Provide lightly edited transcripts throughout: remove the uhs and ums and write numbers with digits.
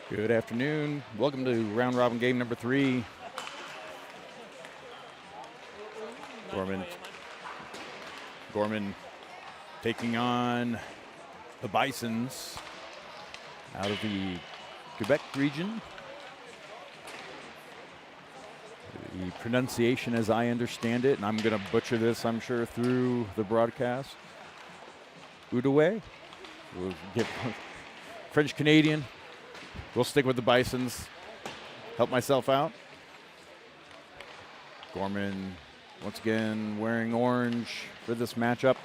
Good afternoon. Welcome to round robin game number 3. Gorman taking on the Bisons out of the Quebec region. The pronunciation, as I understand it, and I'm going to butcher this, I'm sure, through the broadcast. Outaouais. We'll get French Canadian. We'll stick with the Bisons. Help myself out. Gorman, once again, wearing orange for this matchup.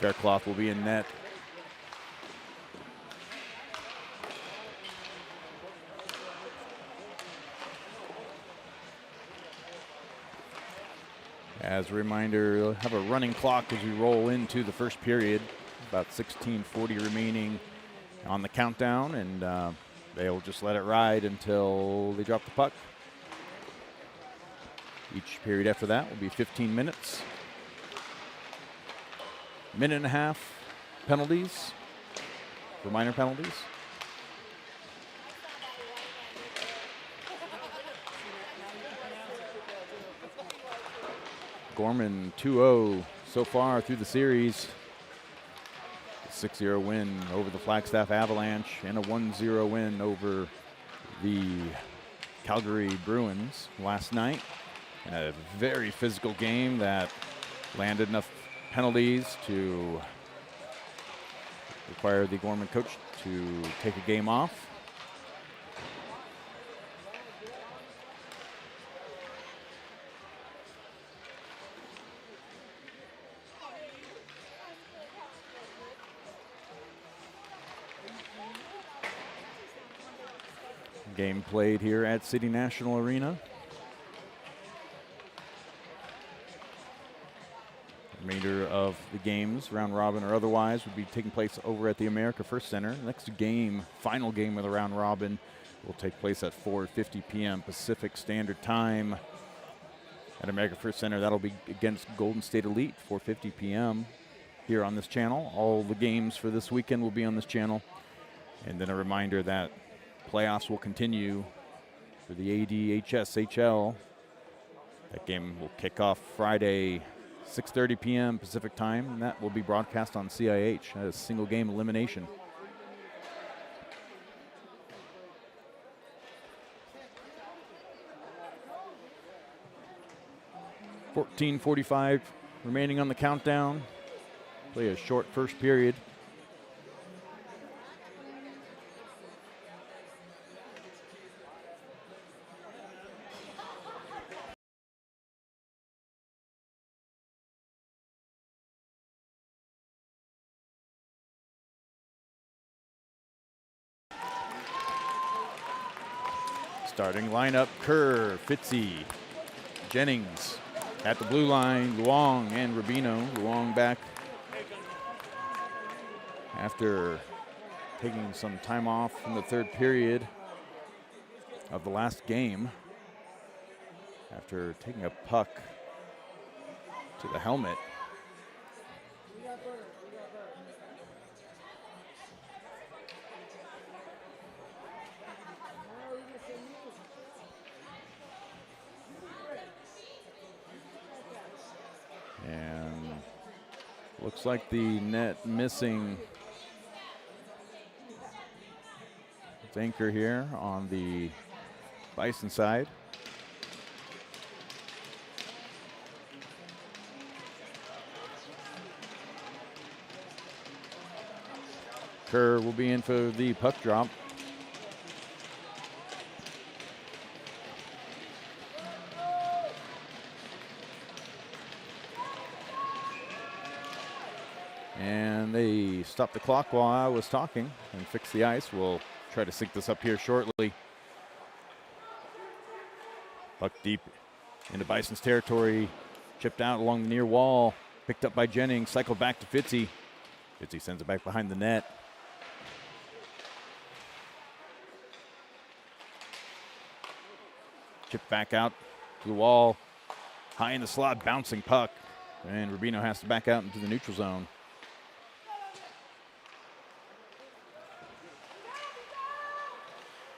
Faircloth will be in net. As a reminder, we'll have a running clock as we roll into the first period. About 16:40 remaining on the countdown, and they'll just let it ride until they drop the puck. Each period after that will be 15 minutes. Minute and a half penalties for minor penalties. Gorman 2-0 so far through the series. 6-0 win over the Flagstaff Avalanche and a 1-0 win over the Calgary Bruins last night. And a very physical game that landed enough penalties to require the Gorman coach to take a game off. Game played here at City National Arena. Remainder of the games, round robin or otherwise, would be taking place over at the America First Center. Next game, final game of the round robin, will take place at 4:50 p.m. Pacific Standard Time at America First Center. That'll be against Golden State Elite, 4:50 p.m. here on this channel. All the games for this weekend will be on this channel. And then a reminder that playoffs will continue for the ADHSHL. That game will kick off Friday, 6:30 p.m. Pacific time, and that will be broadcast on CIH as single game elimination. $14:45 remaining on the countdown. Play a short first period. Starting lineup: Kerr, Fitzy, Jennings. At the blue line, Luong and Rubino. Luong back after taking some time off from the third period of the last game after taking a puck to the helmet. Looks like the net missing its anchor here on the Bison side. Kerr will be in for the puck drop. And they stopped the clock while I was talking and fixed the ice. We'll try to sync this up here shortly. Puck deep into Bison's territory. Chipped out along the near wall. Picked up by Jennings. Cycled back to Fitzy. Fitzy sends it back behind the net. Chipped back out to the wall. High in the slot, bouncing puck. And Rubino has to back out into the neutral zone.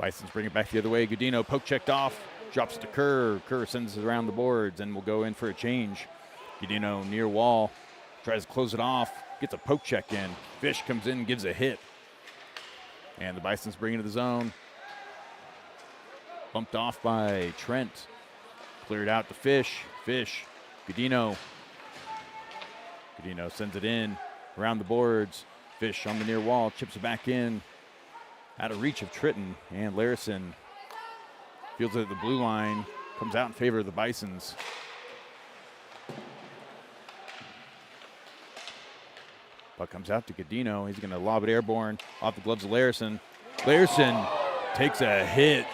Bisons bring it back the other way. Godino poke checked off, drops it to Kerr. Kerr sends it around the boards and will go in for a change. Godino near wall, tries to close it off, gets a poke check in. Fish comes in, gives a hit. And the Bisons bring it to the zone. Bumped off by Trent. Cleared out to Fish. Fish, Godino. Godino sends it in around the boards. Fish on the near wall, chips it back in. Out of reach of Tritton, and Larison fields it at the blue line, comes out in favor of the Bisons. Puck comes out to Godino. He's going to lob it airborne off the gloves of Larison. Larison takes a hit,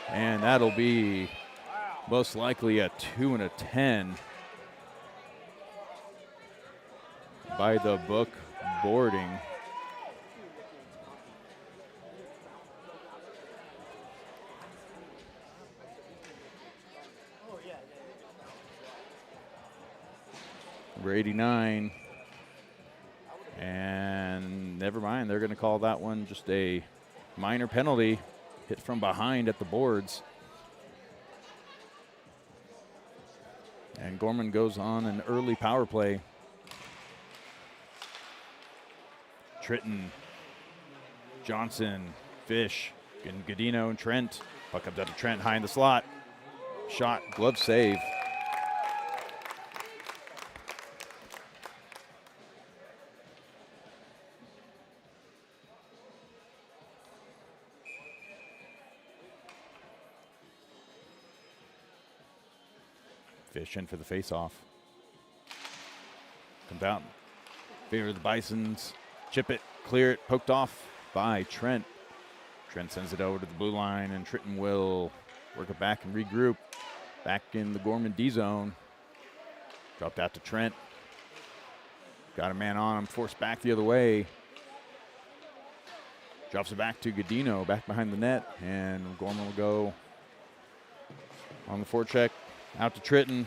and that'll be most likely a 2 and a 10. By the book boarding. Number 89. And never mind, they're going to call that one just a minor penalty. Hit from behind at the boards. And Gorman goes on an early power play. Tritton, Johnson, Fish, and Godino and Trent. Puck comes out to Trent, high in the slot. Shot, glove save. Fish in for the face-off. Comes out in favor of the Bisons. Chip it, clear it, poked off by Trent. Trent sends it over to the blue line, and Tritton will work it back and regroup. Back in the Gorman D zone. Dropped out to Trent. Got a man on him, forced back the other way. Drops it back to Godino, back behind the net, and Gorman will go on the forecheck. Out to Tritton,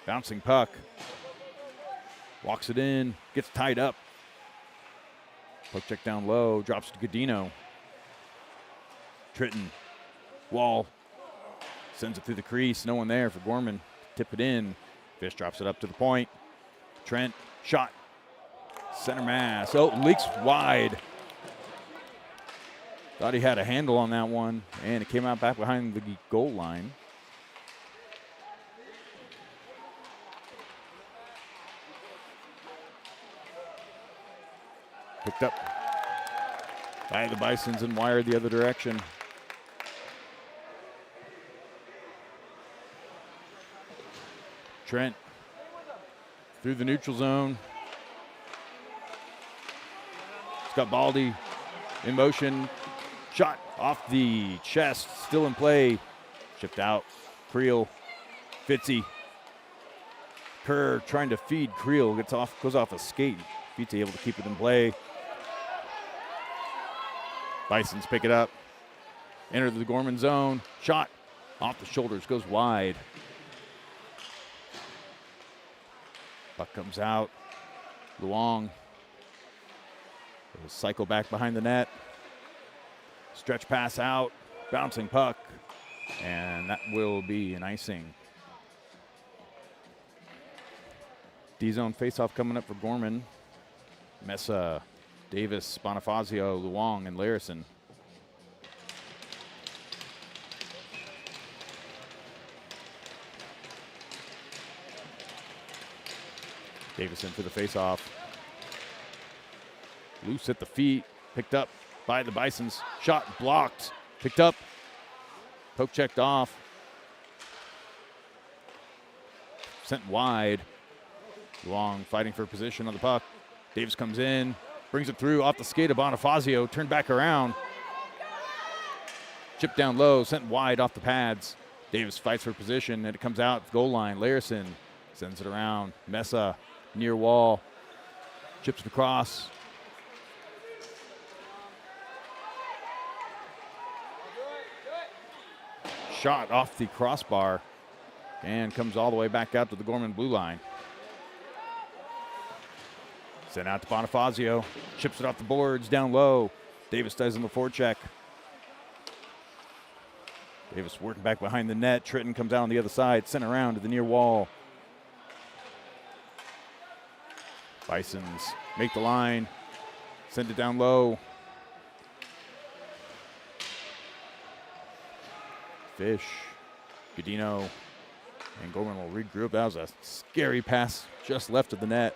bouncing puck. Walks it in, gets tied up. Puck check down low, drops to Godino. Tritton, wall, sends it through the crease. No one there for Gorman. Tip it in. Fish drops it up to the point. Trent, shot. Center mass. Oh, leaks wide. Thought he had a handle on that one, and it came out back behind the goal line. Picked up by the Bisons and wired the other direction. Trent through the neutral zone. Scott Baldy in motion. Shot off the chest, still in play. Shipped out. Creel, Fitzy. Kerr trying to feed Creel, goes off a skate. Fitzy able to keep it in play. Bisons pick it up. Enter the Gorman zone. Shot off the shoulders, goes wide. Puck comes out. Luong will cycle back behind the net. Stretch pass out. Bouncing puck. And that will be an icing. D-zone faceoff coming up for Gorman. Mesa, Davis, Bonifazio, Luong, and Larison. Davis in for the faceoff. Loose at the feet, picked up by the Bisons. Shot blocked, picked up, poke checked off. Sent wide. Luong fighting for position on the puck. Davis comes in, brings it through off the skate of Bonifazio, turned back around. Chipped down low, sent wide off the pads. Davis fights for position, and it comes out goal line. Larison sends it around. Mesa near wall, chips it across. Shot off the crossbar and comes all the way back out to the Gorman blue line. Sent out to Bonifazio, chips it off the boards, down low. Davis does in the forecheck. Davis working back behind the net. Tritton comes out on the other side, sent around to the near wall. Bisons make the line, send it down low. Fish, Godino, and Gorman will regroup. That was a scary pass just left of the net.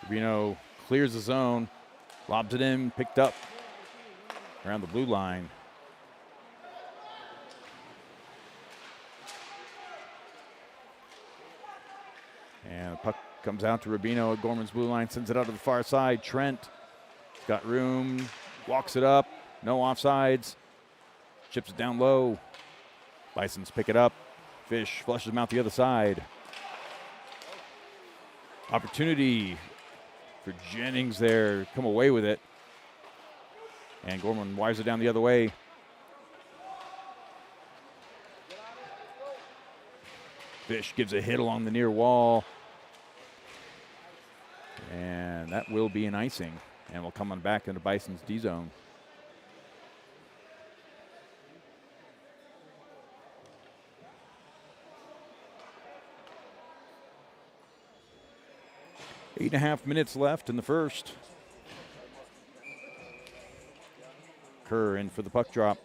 Godino clears the zone, lobs it in, picked up around the blue line. And the puck comes out to Rubino at Gorman's blue line, sends it out to the far side. Trent got room, walks it up, no offsides, chips it down low. Bisons pick it up. Fish flushes him out the other side. Opportunity for Jennings there, come away with it. And Gorman wires it down the other way. Fish gives a hit along the near wall. And that will be an icing. And we'll come on back into Bison's D zone. Eight and a half minutes left in the first. Kerr in for the puck drop.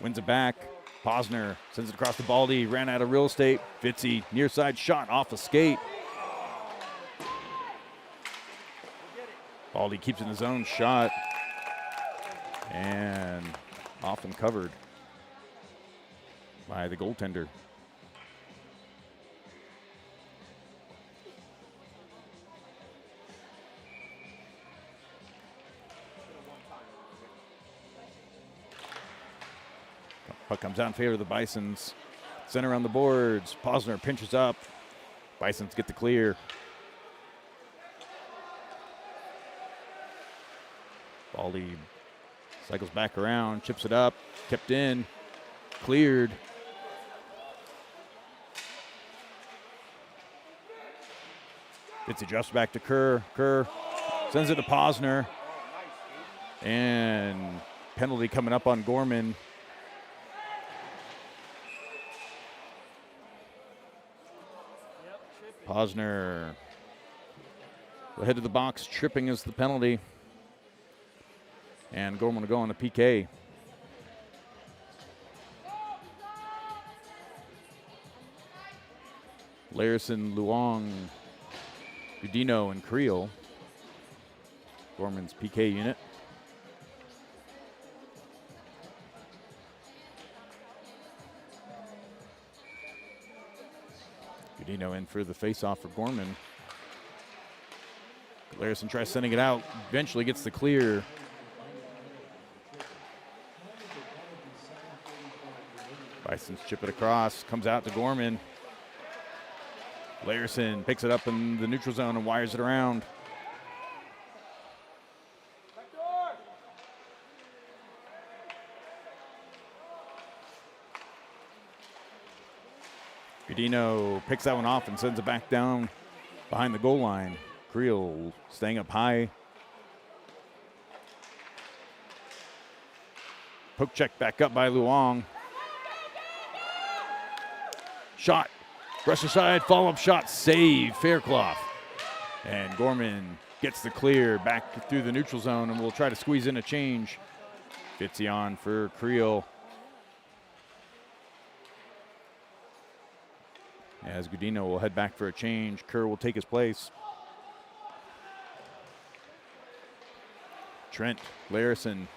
Wins it back. Posner sends it across the Baldy. Ran out of real estate. Fitzy near side shot off a skate. Baldy keeps in his own shot. And often covered by the goaltender. Puck comes out in favor of the Bisons. Center on the boards. Posner pinches up. Bisons get the clear. Baldy cycles back around, chips it up, kept in, cleared. It's adjusted back to Kerr. Kerr sends it to Posner. And penalty coming up on Gorman. Posner will head to the box. Tripping is the penalty. And Gorman will go on a PK. Larison, Luong, Godino, and Creel. Gorman's PK unit. Godino in for the face-off for Gorman. Larison tries sending it out. Eventually gets the clear. Bisons chip it across. Comes out to Gorman. Larison picks it up in the neutral zone and wires it around. Godino picks that one off and sends it back down behind the goal line. Creel staying up high. Poke check back up by Luong. Shot. Rush aside, follow-up shot, save, Faircloth. And Gorman gets the clear back through the neutral zone and will try to squeeze in a change. Fitzy on for Creel. As Godino will head back for a change, Kerr will take his place. Trent, Larison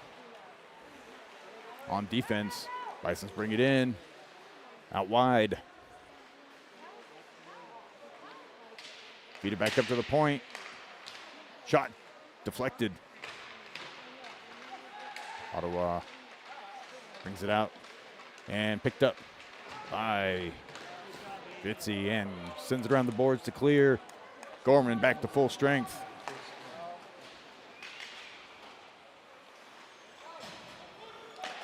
on defense. Bisons bring it in. Out wide. Feed it back up to the point. Shot deflected. Ottawa brings it out and picked up by Fitzy and sends it around the boards to clear. Gorman back to full strength.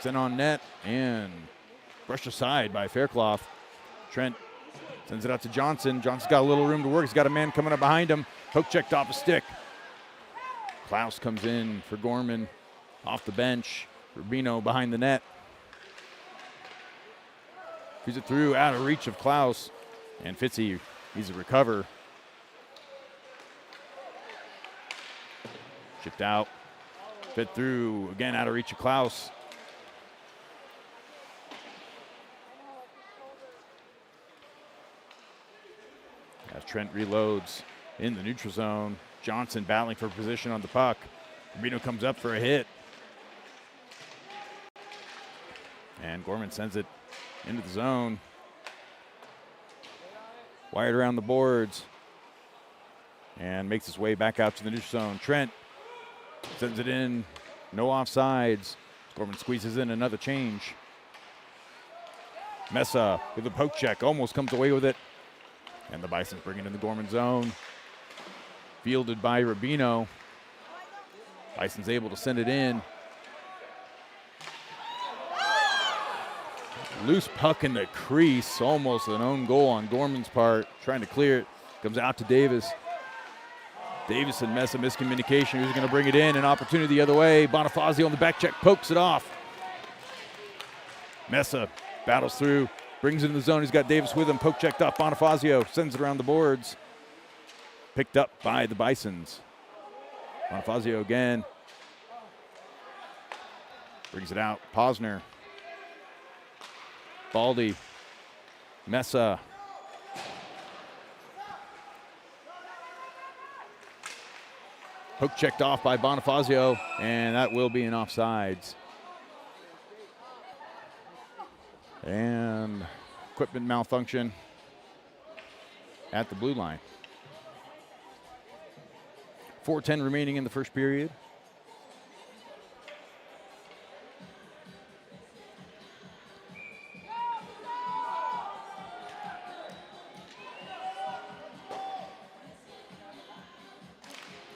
Sent on net and brushed aside by Faircloth. Trent sends it out to Johnson. Johnson's got a little room to work. He's got a man coming up behind him. Poke checked off a stick. Klaus comes in for Gorman off the bench. Rubino behind the net. Feeds it through, out of reach of Klaus. And Fitzy needs to recover. Chipped out. Fit through, again out of reach of Klaus. As Trent reloads in the neutral zone. Johnson battling for position on the puck. Rubino comes up for a hit. And Gorman sends it into the zone. Wired around the boards. And makes his way back out to the neutral zone. Trent sends it in. No offsides. Gorman squeezes in another change. Mesa with a poke check. Almost comes away with it. And the Bisons bring it in the Gorman zone. Fielded by Rubino. Bison's able to send it in. Loose puck in the crease. Almost an own goal on Gorman's part. Trying to clear it. Comes out to Davis. Davis and Mesa miscommunication. Who's going to bring it in? An opportunity the other way. Bonifazio on the back check. Pokes it off. Mesa battles through. Brings it in the zone. He's got Davis with him. Poke checked off. Bonifazio sends it around the boards. Picked up by the Bisons. Bonifazio again. Brings it out. Posner. Baldy. Mesa. Poke checked off by Bonifazio, and that will be an offsides. And equipment malfunction at the blue line. 4:10 remaining in the first period.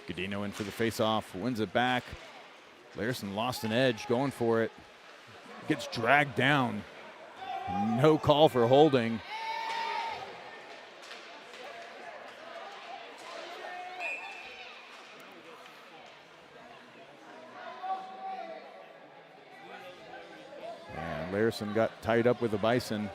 Godino in for the face-off, wins it back. Larson lost an edge, going for it. Gets dragged down. No call for holding. And Larson got tied up with the Bison.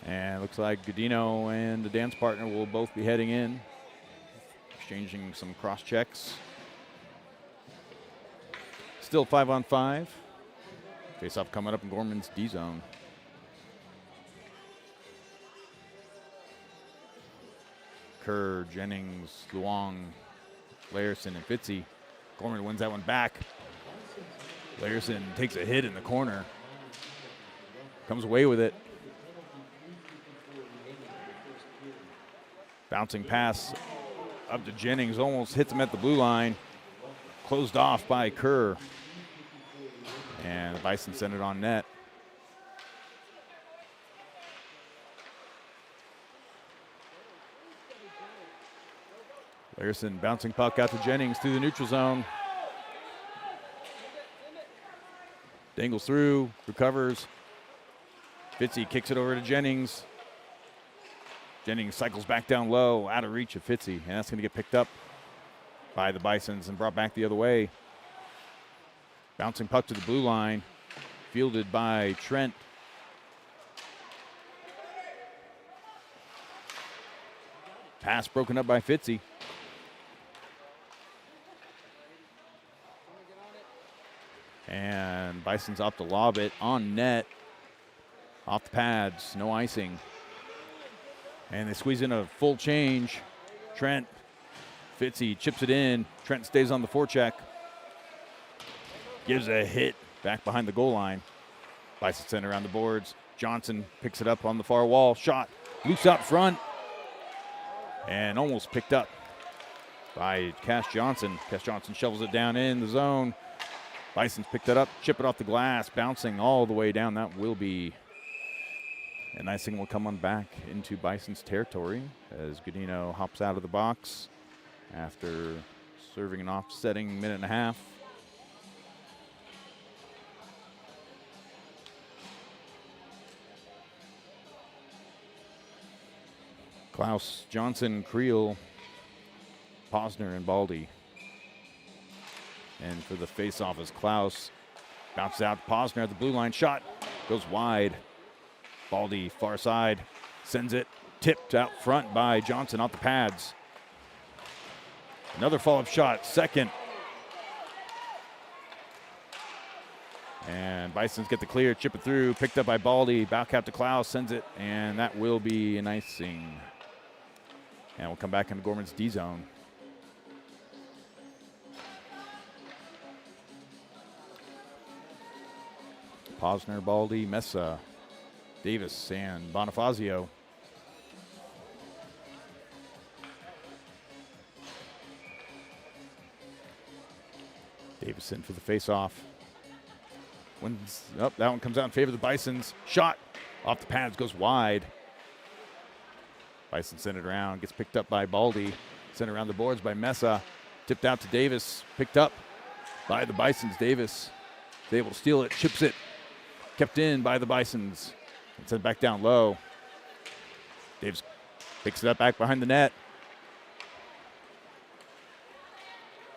And looks like Godino and the dance partner will both be heading in, exchanging some cross checks. Still 5-on-5. Face-off coming up in Gorman's D zone. Kerr, Jennings, Luong, Larson, and Fitzy. Gorman wins that one back. Larson takes a hit in the corner. Comes away with it. Bouncing pass up to Jennings, almost hits him at the blue line. Closed off by Kerr. And the Bison send it on net. Larson bouncing puck out to Jennings through the neutral zone. Dangles through, recovers. Fitzy kicks it over to Jennings. Jennings cycles back down low, out of reach of Fitzy, and that's going to get picked up by the Bisons and brought back the other way. Bouncing puck to the blue line, fielded by Trent. Pass broken up by Fitzy. And Bison's off to lob it on net. Off the pads, no icing. And they squeeze in a full change. Trent, Fitzy chips it in. Trent stays on the forecheck. Gives a hit back behind the goal line. Bison sent around the boards. Johnson picks it up on the far wall. Shot loose out front. And almost picked up by Cash Johnson. Cash Johnson shovels it down in the zone. Bison's picked it up, chip it off the glass, bouncing all the way down. That will be a nice thing. Will come on back into Bison's territory as Godino hops out of the box after serving an offsetting minute and a half. Klaus, Johnson, Creel, Posner, and Baldy. And for the face-off is Klaus. Bounces out to Posner at the blue line. Shot goes wide. Baldy, far side, sends it. Tipped out front by Johnson off the pads. Another follow-up shot, second. And Bisons get the clear, chip it through, picked up by Baldy. Back out to Klaus, sends it, and that will be an icing. And we'll come back into Gorman's D zone. Posner, Baldy, Mesa, Davis, and Bonifazio. Davison for the face-off. That one comes out in favor of the Bisons. Shot off the pads, goes wide. Bison sent it around, gets picked up by Baldy. Sent around the boards by Mesa. Tipped out to Davis, picked up by the Bisons. Davis is able to steal it, chips it. Kept in by the Bisons. And sent back down low. Davis picks it up back behind the net.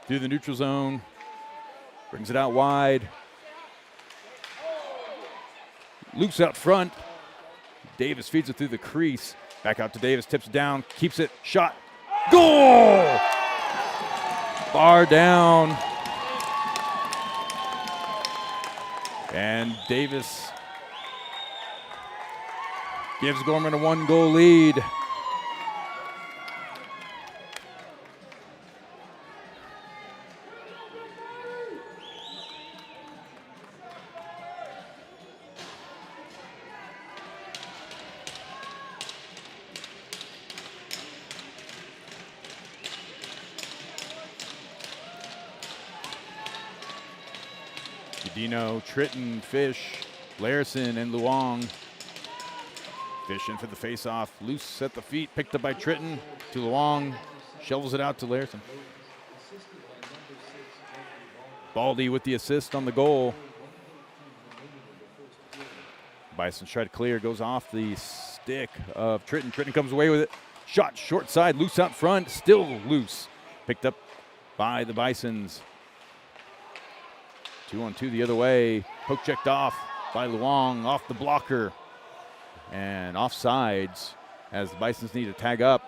Through the neutral zone. Brings it out wide. Loose out front. Davis feeds it through the crease. Back out to Davis, tips it down, keeps it, shot. Goal! Bar down. And Davis gives Gorman a 1-goal lead. Dino, Tritton, Fish, Larison, and Luong. Fish in for the face-off. Loose at the feet, picked up by Tritton to Luong. Shovels it out to Larison. Baldy with the assist on the goal. Bisons try to clear, goes off the stick of Tritton. Tritton comes away with it. Shot short side, loose out front, still loose. Picked up by the Bisons. 2-on-2 the other way. Poke checked off by Luong, off the blocker. And offsides as the Bisons need to tag up.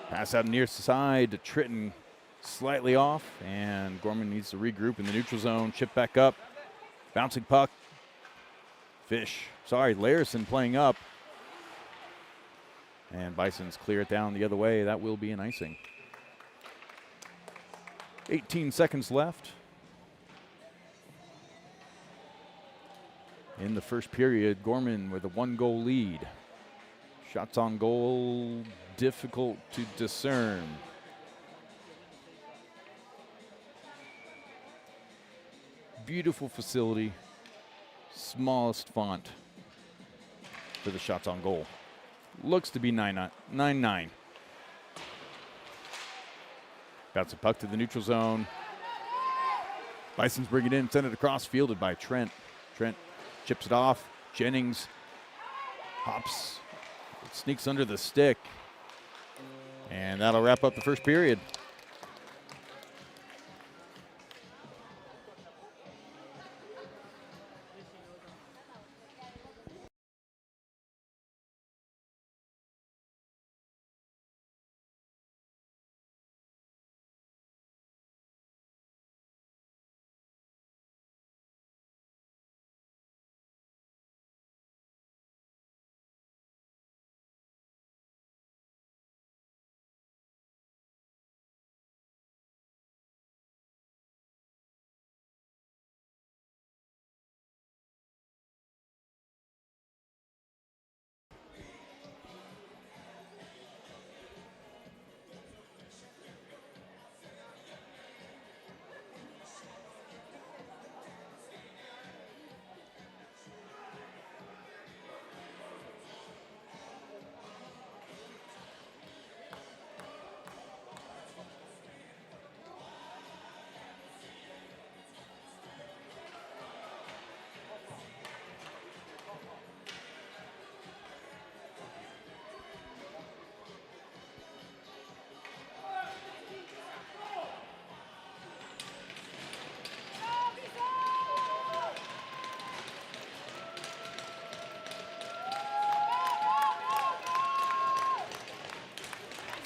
Pass out near side to Tritton, slightly off. And Gorman needs to regroup in the neutral zone. Chip back up. Bouncing puck. Larison playing up. And Bisons clear it down the other way. That will be an icing. 18 seconds left in the first period. Gorman with a 1-goal lead. Shots on goal, difficult to discern. Beautiful facility, smallest font for the shots on goal. Looks to be 9-9. Bounce a puck to the neutral zone. Bisons bring it in, send it across, fielded by Trent. Trent chips it off. Jennings hops, sneaks under the stick. And that'll wrap up the first period.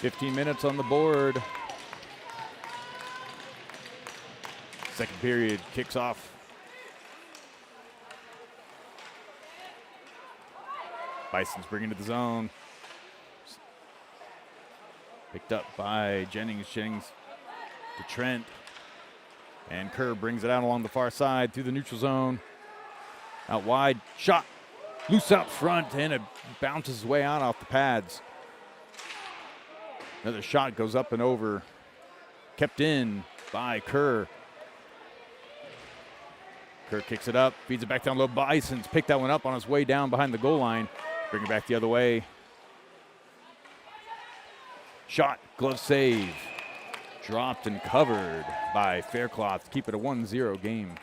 15 minutes on the board. Second period kicks off. Bisons bring into the zone. Picked up by Jennings. Jennings to Trent. And Kerr brings it out along the far side through the neutral zone. Out wide. Shot. Loose out front. And it bounces way out off the pads. Another shot goes up and over. Kept in by Kerr. Kerr kicks it up. Feeds it back down low. Bisons picked that one up on his way down behind the goal line. Bring it back the other way. Shot, glove save. Dropped and covered by Faircloth to keep it a 1-0 game.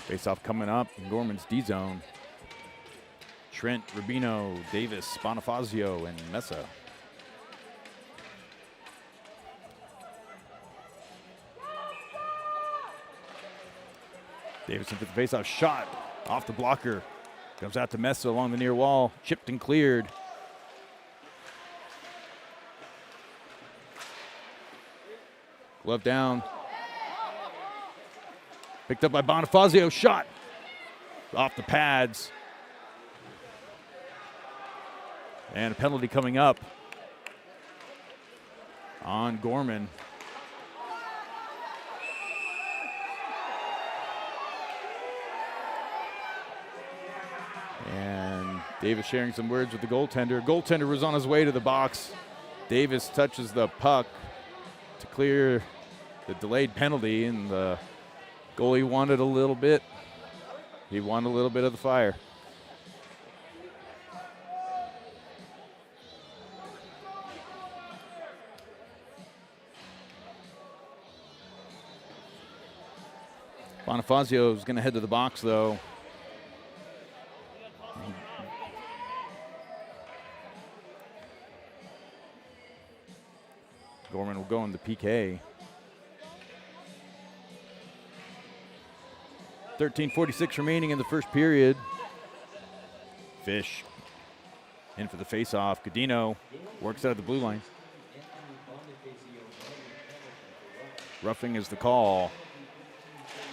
Face-off coming up in Gorman's D-zone. Trent, Rubino, Davis, Bonifazio, and Mesa. Davidson for the face-off shot off the blocker. Comes out to Mesa along the near wall. Chipped and cleared. Glove down. Picked up by Bonifazio. Shot off the pads. And a penalty coming up on Gorman. And Davis sharing some words with the goaltender. Goaltender was on his way to the box. Davis touches the puck to clear the delayed penalty, and the goalie wanted a little bit. He wanted a little bit of the fire. Bonifazio is going to head to the box, though. Gorman will go on the PK. 13:46 remaining in the first period. Fish in for the face-off. Godino works out of the blue line. Roughing is the call.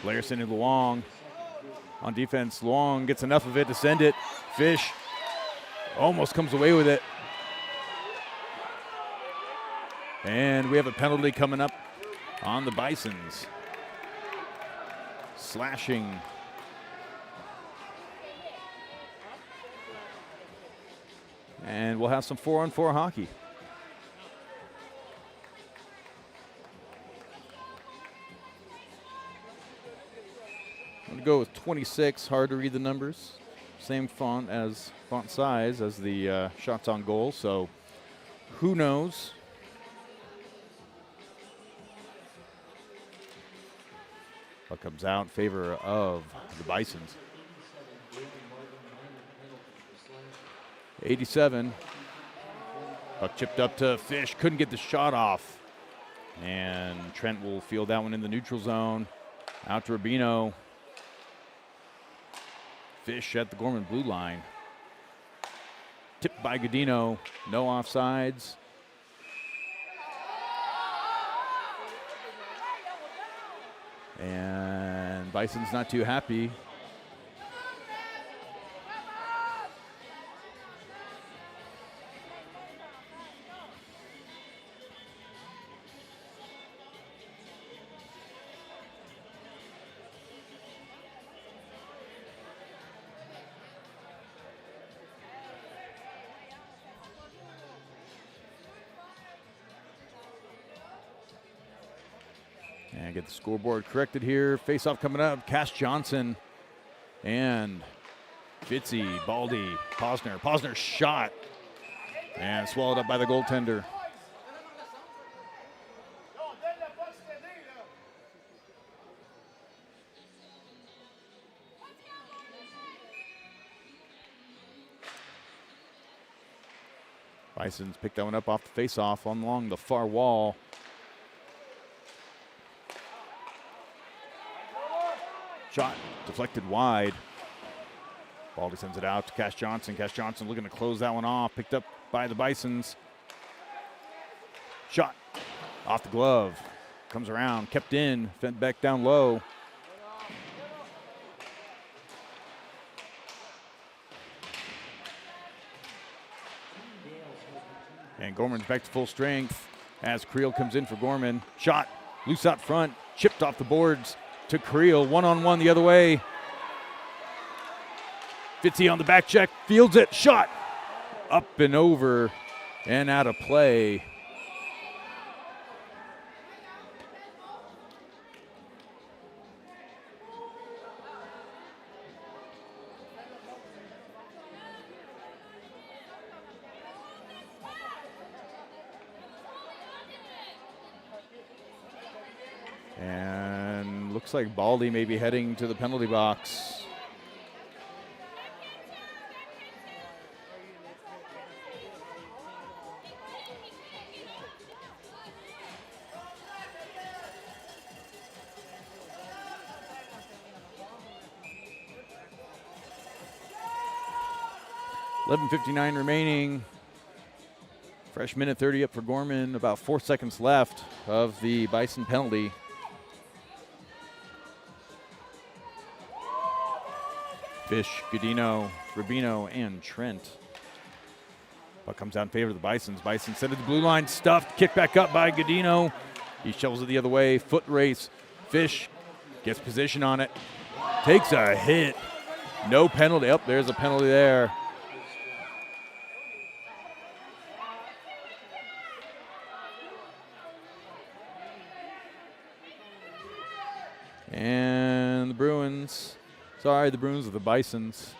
Larson and Luong on defense. Luong gets enough of it to send it. Fish almost comes away with it. And we have a penalty coming up on the Bisons. Slashing. And we'll have some 4-on-4 hockey. I'm going to go with 26. Hard to read the numbers. Same font size as the shots on goal. So who knows? Puck comes out in favor of the Bisons. 87. Puck chipped up to Fish. Couldn't get the shot off. And Trent will field that one in the neutral zone. Out to Rubino. Fish at the Gorman blue line. Tipped by Godino. No offsides. And Bison's not too happy. And get the scoreboard corrected here. Face-off coming up. Cash Johnson and Fitzy, Baldy, Posner. Posner shot and swallowed up by the goaltender. Bisons picked that one up off the face-off along the far wall. Shot deflected wide. Baldy sends it out to Cash Johnson. Cash Johnson looking to close that one off. Picked up by the Bisons. Shot off the glove. Comes around, kept in, fed back down low. And Gorman's back to full strength as Creel comes in for Gorman. Shot, loose out front, chipped off the boards to Creel. One-on-one the other way. Fitzy on the back check, fields it, shot. Up and over and out of play. And looks like Baldy may be heading to the penalty box. .11:59 remaining. Fresh minute 30 up for Gorman. About 4 seconds left of the Bison penalty. Fish, Godino, Rubino, and Trent. Puck comes out in favor of the Bisons. Bison sent it to the blue line, stuffed, kicked back up by Godino. He shovels it the other way, foot race. Fish gets position on it, takes a hit. No penalty. Oh, there's a penalty there. And the Bruins of the Bisons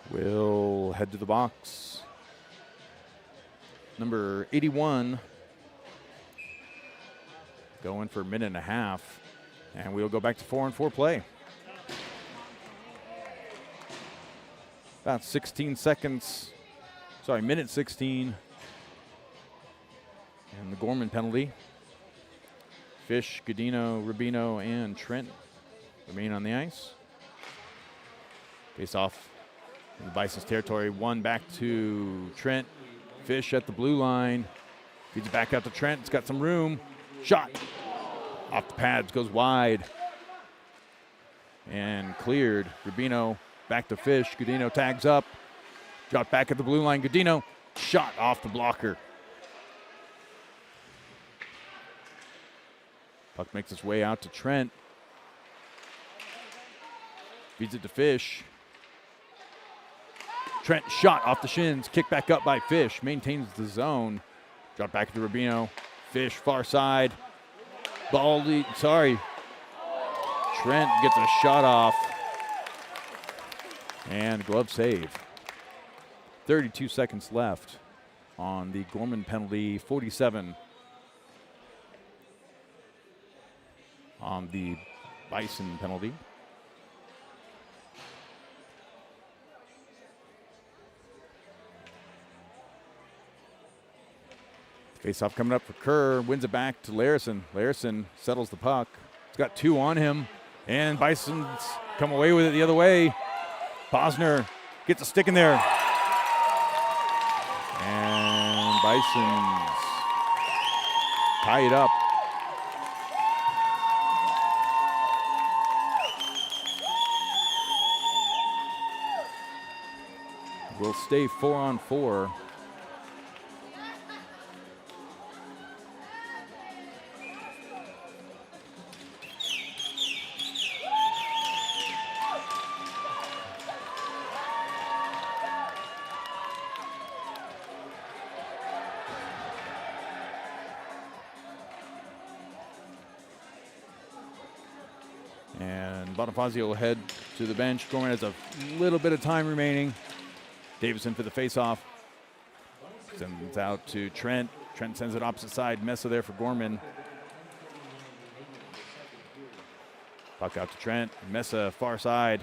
will head to the box. Number 81 going for a minute and a half, and we'll go back to 4-on-4 play. About 16 seconds, minute 16, and the Gorman penalty. Fish, Godino, Rubino, and Trent remain on the ice. Face off in the Bison's territory. One back to Trent. Fish at the blue line. Feeds it back out to Trent. It's got some room. Shot. Off the pads. Goes wide. And cleared. Rubino back to Fish. Godino tags up. Dropped back at the blue line. Godino. Shot off the blocker. Puck makes its way out to Trent. Feeds it to Fish. Trent shot off the shins. Kicked back up by Fish. Maintains the zone. Drop back to Rubino. Fish far side. Baldy. Trent gets a shot off. And glove save. 32 seconds left on the Gorman penalty. 47 on the Bison penalty. Face-off coming up for Kerr. Wins it back to Larison. Larison settles the puck. He's got two on him. And Bisons come away with it the other way. Posner gets a stick in there. And Bisons tie it up. We'll stay 4-on-4. And Bonifazio will head to the bench. Gorman has a little bit of time remaining. Davison for the face-off. Sends out to Trent. Trent sends it opposite side. Mesa there for Gorman. Puck out to Trent. Mesa far side.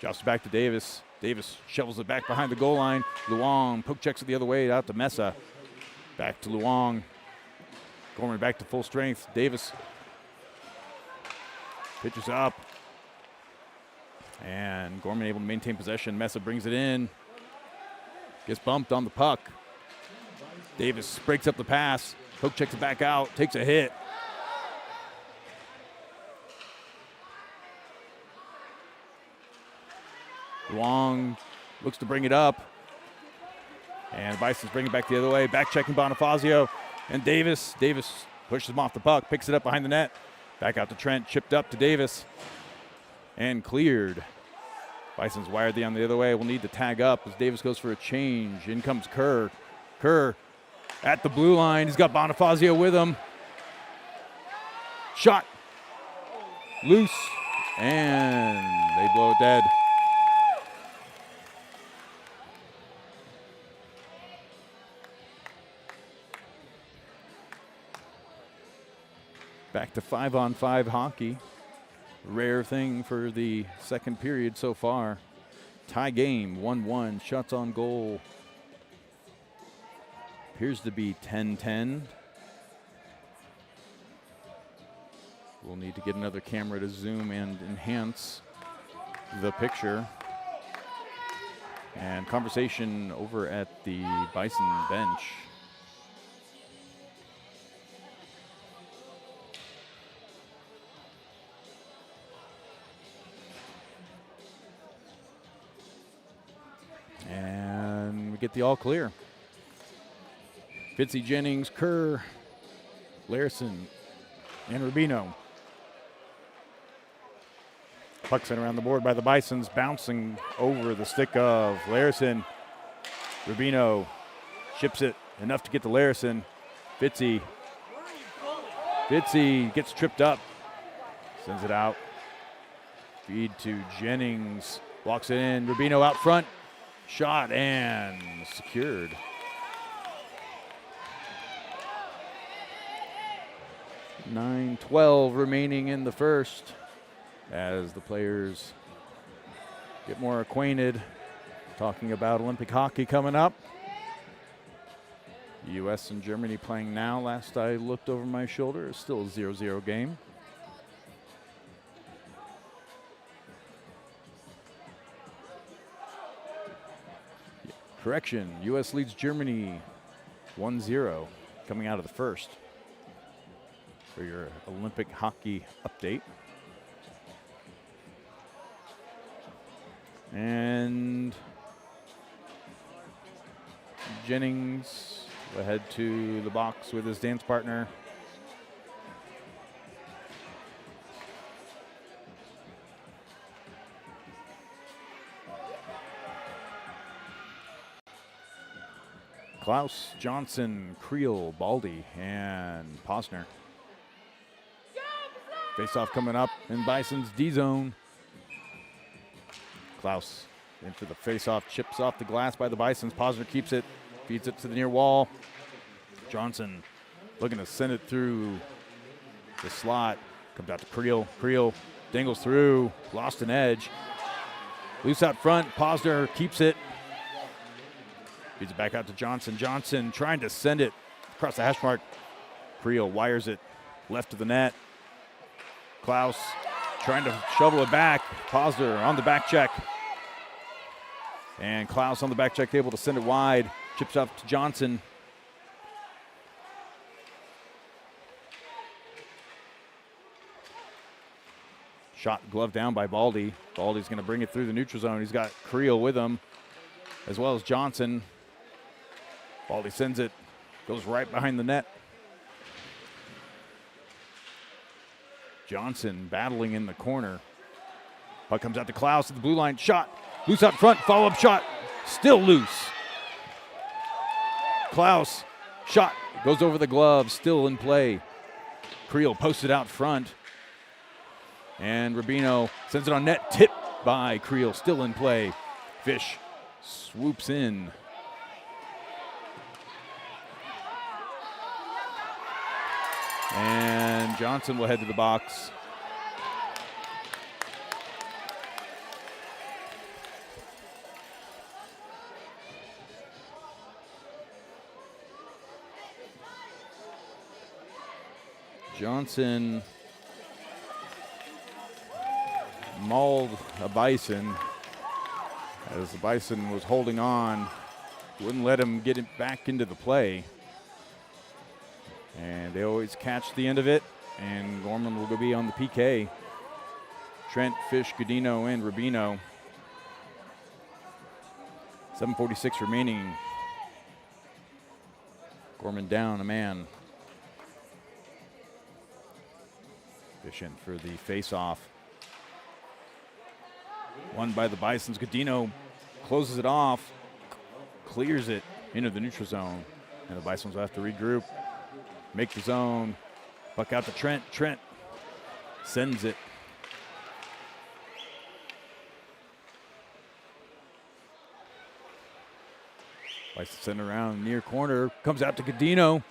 Drops it back to Davis. Davis shovels it back behind the goal line. Luong poke checks it the other way out to Mesa. Back to Luong. Gorman back to full strength. Davis Pitches up. And Gorman able to maintain possession. Mesa brings it in. Gets bumped on the puck. Davis breaks up the pass. Poke checks it back out. Takes a hit. Long looks to bring it up. And Bisons bring it back the other way. Back checking Bonifazio. And Davis. Davis pushes him off the puck. Picks it up behind the net. Back out to Trent. Chipped up to Davis. And cleared. Bison's wired on the other way. Will need to tag up as Davis goes for a change. In comes Kerr. Kerr at the blue line. He's got Bonifazio with him. Shot. Loose. And they blow it dead. Back to 5-on-5 hockey. Rare thing for the second period so far. Tie game, 1-1, shots on goal. Appears to be 10-10. We'll need to get another camera to zoom and enhance the picture. And conversation over at the Bison bench. And we get the all clear. Fitzy, Jennings, Kerr, Larson, and Rubino. Puck sent around the board by the Bisons, bouncing over the stick of Larson. Rubino ships it enough to get to Larson. Fitzy gets tripped up, sends it out. Feed to Jennings, walks it in. Rubino out front. Shot and secured. .12 remaining in the first as the players get more acquainted. Talking about Olympic hockey coming up. U.S. and Germany playing now. Last I looked over my shoulder, it's still a 0-0 game. Correction, U.S. leads Germany 1-0 coming out of the first. For your Olympic hockey update. And Jennings will head to the box with his dance partner. Klaus, Johnson, Creel, Baldy, and Posner. Face-off coming up in Bison's D-zone. Klaus in for the face-off, chips off the glass by the Bisons. Posner keeps it, feeds it to the near wall. Johnson looking to send it through the slot. Comes out to Creel. Creel dangles through, lost an edge. Loose out front, Posner keeps it. Feeds it back out to Johnson. Johnson trying to send it across the hash mark. Creel wires it left of the net. Klaus trying to shovel it back. Posner on the back check. And Klaus on the back check able to send it wide. Chips up to Johnson. Shot glove down by Baldy. Baldy's going to bring it through the neutral zone. He's got Creel with him, as well as Johnson. Baldy sends it, goes right behind the net. Johnson battling in the corner. Puck comes out to Klaus at the blue line. Shot, loose out front, follow-up shot, still loose. Klaus, shot, goes over the glove, still in play. Creel posted out front. And Rubino sends it on net, tipped by Creel, still in play. Fish swoops in. And Johnson will head to the box. Johnson mauled a Bison as the Bison was holding on, wouldn't let him get it back into the play. And they always catch the end of it, and Gorman will be on the PK. Trent, Fish, Godino, and Rubino. 7:46 remaining. Gorman down a man. Fish in for the face-off. Won by the Bisons. Godino closes it off, clears it into the neutral zone. And the Bisons will have to regroup, make the zone. Buck out to Trent. Trent sends it. Bison send around near corner. Comes out to Godino.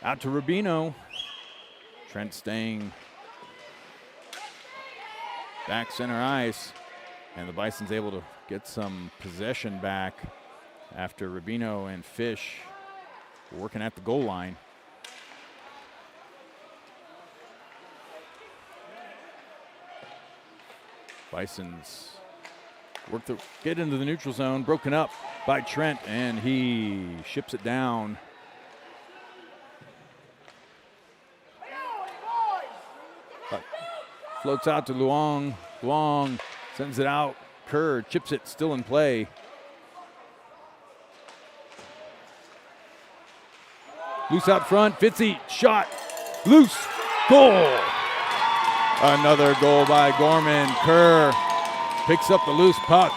Out to Rubino. Trent staying back center ice. And the Bison's able to get some possession back after Rubino and Fish were working at the goal line. Bisons get into the neutral zone, broken up by Trent, and he ships it down. Floats out to Luong. Luong sends it out. Kerr chips it, still in play. Loose out front. Fitzy shot. Loose. Goal. Another goal by Gorman. Kerr picks up the loose puck.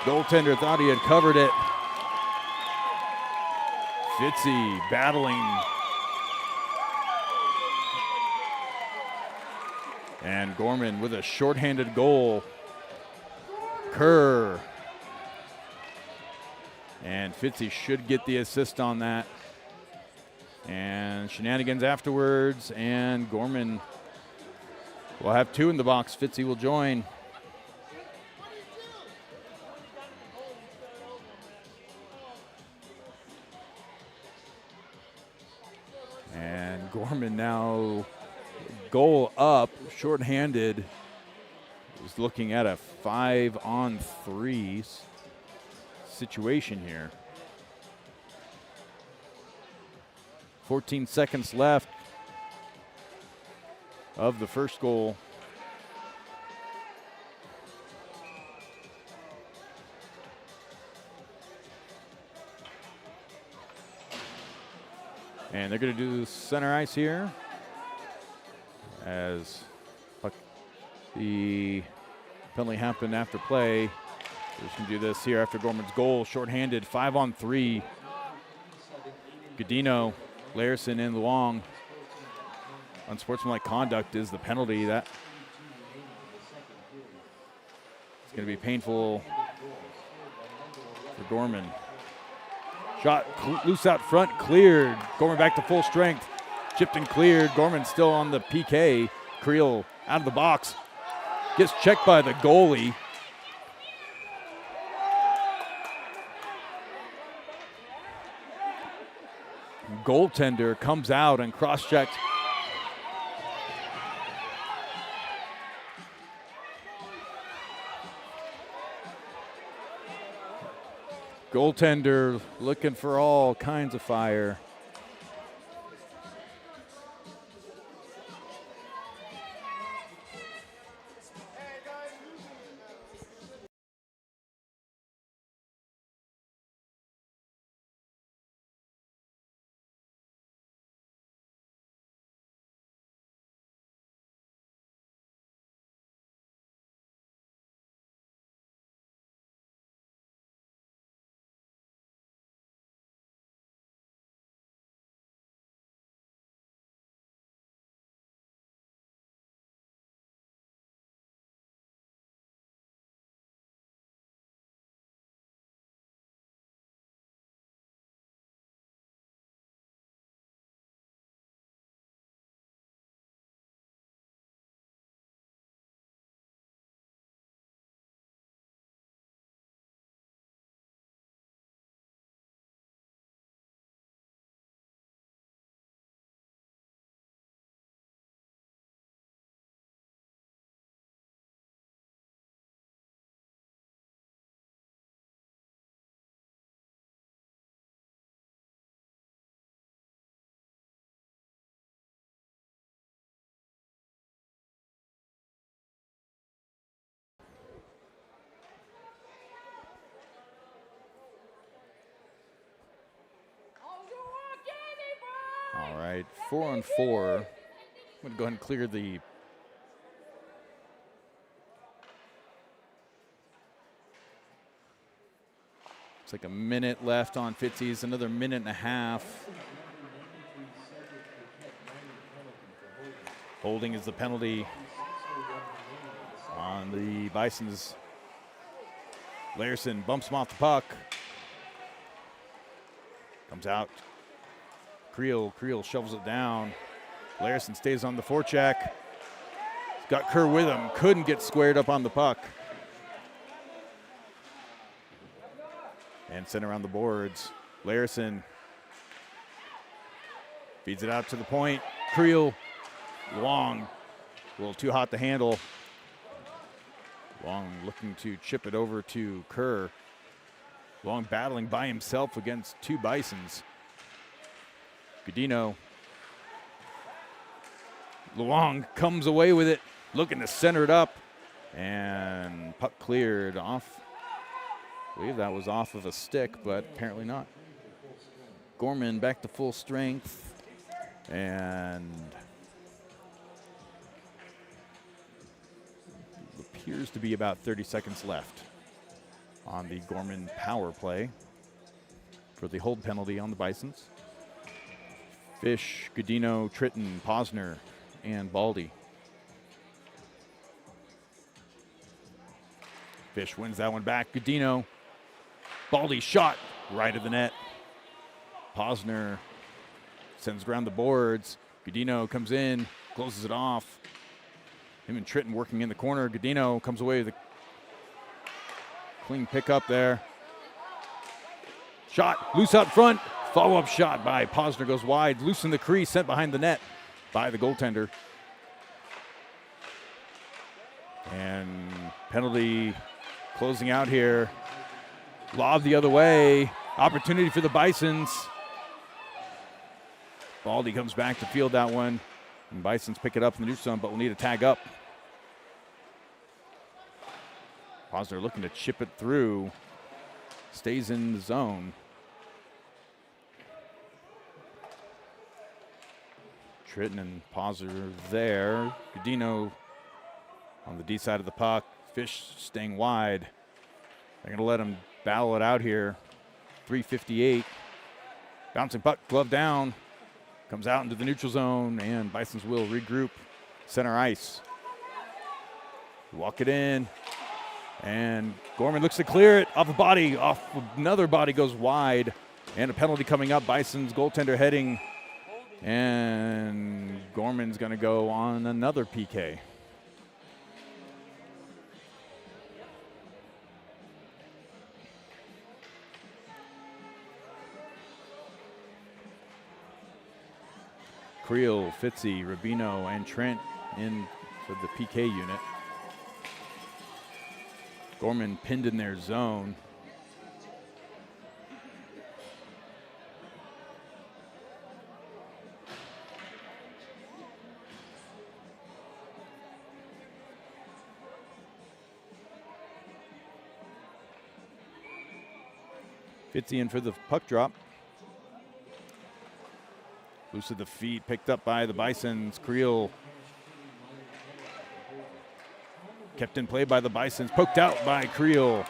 Goaltender thought he had covered it. Fitzy battling. And Gorman with a shorthanded goal. Kerr. And Fitzy should get the assist on that. And shenanigans afterwards, and Gorman will have two in the box. Fitzy will join. And Gorman now goal up, shorthanded, is looking at a 5-on-3 situation here. 14 seconds left of the first goal. And they're going to do center ice here as the penalty happened after play. They're just going to do this here after Gorman's goal. Shorthanded, 5-on-3. Godino, Larson, and Luong. Unsportsmanlike conduct is the penalty. That it's going to be painful for Gorman. Shot loose out front, cleared. Gorman back to full strength. Chipped and cleared. Gorman still on the PK. Creel out of the box. Gets checked by the goalie. Goaltender comes out and cross-checks. Goaltender looking for all kinds of fire. All right, 4-on-4. I'm going to go ahead and clear the it's like a minute left on Fitzy's, another minute and a half. Holding is the penalty on the Bisons. Larson bumps him off the puck. Comes out. Creel shovels it down. Larson stays on the forecheck. He's got Kerr with him. Couldn't get squared up on the puck. And sent around the boards. Larson feeds it out to the point. Creel, Long, a little too hot to handle. Long looking to chip it over to Kerr. Long battling by himself against two Bisons. Godino. Long comes away with it, looking to center it up. And puck cleared off. I believe that was off of a stick, but apparently not. Gorman back to full strength. And appears to be about 30 seconds left on the Gorman power play for the hold penalty on the Bisons. Fish, Godino, Tritton, Posner, and Baldy. Fish wins that one back. Godino. Baldy shot right of the net. Posner sends it around the boards. Godino comes in, closes it off. Him and Tritton working in the corner. Godino comes away with a clean pickup there. Shot loose out front. Follow-up shot by Posner goes wide. Loose in the crease, sent behind the net by the goaltender. And penalty closing out here. Lob the other way. Opportunity for the Bisons. Baldy comes back to field that one. And Bisons pick it up in the neutral zone, but will need a tag up. Posner looking to chip it through. Stays in the zone. Tritton and Posner there. Godino on the D side of the puck. Fish staying wide. They're going to let him battle it out here. 3:58. Bouncing puck, glove down. Comes out into the neutral zone, and Bisons will regroup center ice. Walk it in, and Gorman looks to clear it off a body. Off another body goes wide, and a penalty coming up. Bisons goaltender heading, and Gorman's going to go on another PK. Creel, Fitzy, Rubino, and Trent in for the PK unit. Gorman pinned in their zone. Fitzy in for the puck drop. Loose of the feet, picked up by the Bisons. Creel kept in play by the Bisons, poked out by Creel.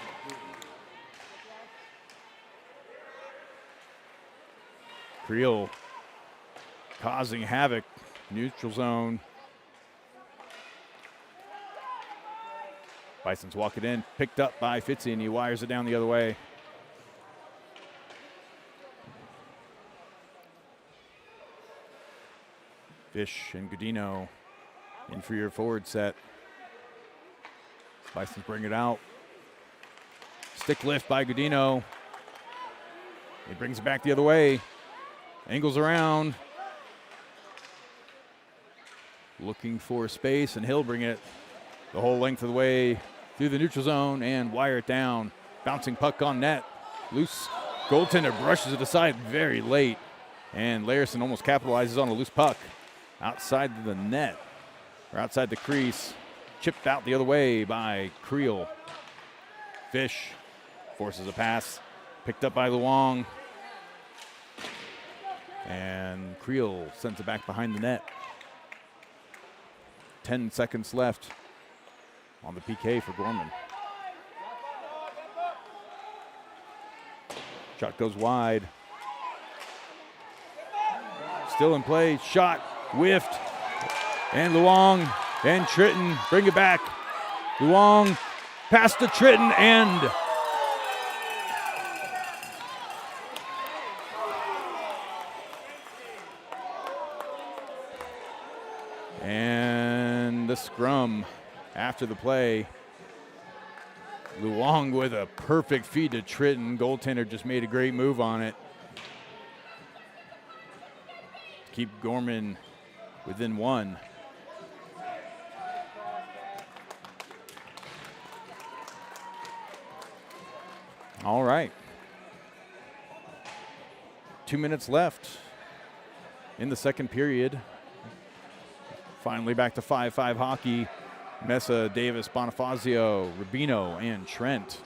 Creel causing havoc, neutral zone. Bisons walk it in, picked up by Fitzy, and he wires it down the other way. Fish and Godino in for your forward set. Bisons bring it out. Stick lift by Godino. He brings it back the other way. Angles around. Looking for space, and he'll bring it the whole length of the way through the neutral zone and wire it down. Bouncing puck on net. Loose goaltender brushes it aside very late, and Larson almost capitalizes on a loose puck. Outside the net, or outside the crease, chipped out the other way by Creel. Fish forces a pass, picked up by Luong. And Creel sends it back behind the net. 10 seconds left on the PK for Gorman. Shot goes wide. Still in play, shot, whiffed. And Luong and Tritton bring it back. Luong pass to Tritton, and the scrum after the play. Luong with a perfect feed to Tritton. Goaltender just made a great move on it. Keep Gorman within one. All right. 2 minutes left in the second period. Finally back to 5-5 hockey. Mesa, Davis, Bonifazio, Rubino, and Trent.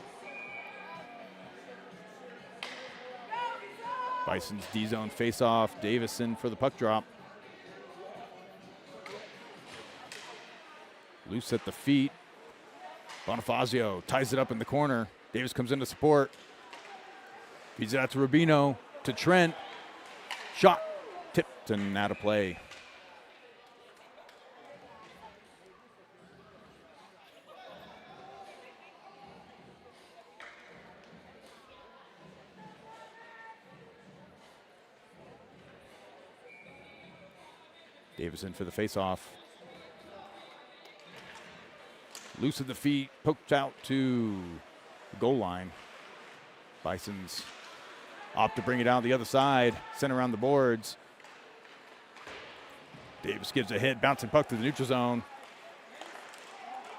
Bison's D-zone face-off. Davison for the puck drop. Loose at the feet. Bonifazio ties it up in the corner. Davis comes in to support. Feeds it out to Rubino, to Trent. Shot, tipped, and out of play. Davison for the face-off. Loose at the feet, poked out to the goal line. Bisons opt to bring it out the other side, sent around the boards. Davis gives a hit, bouncing puck to the neutral zone.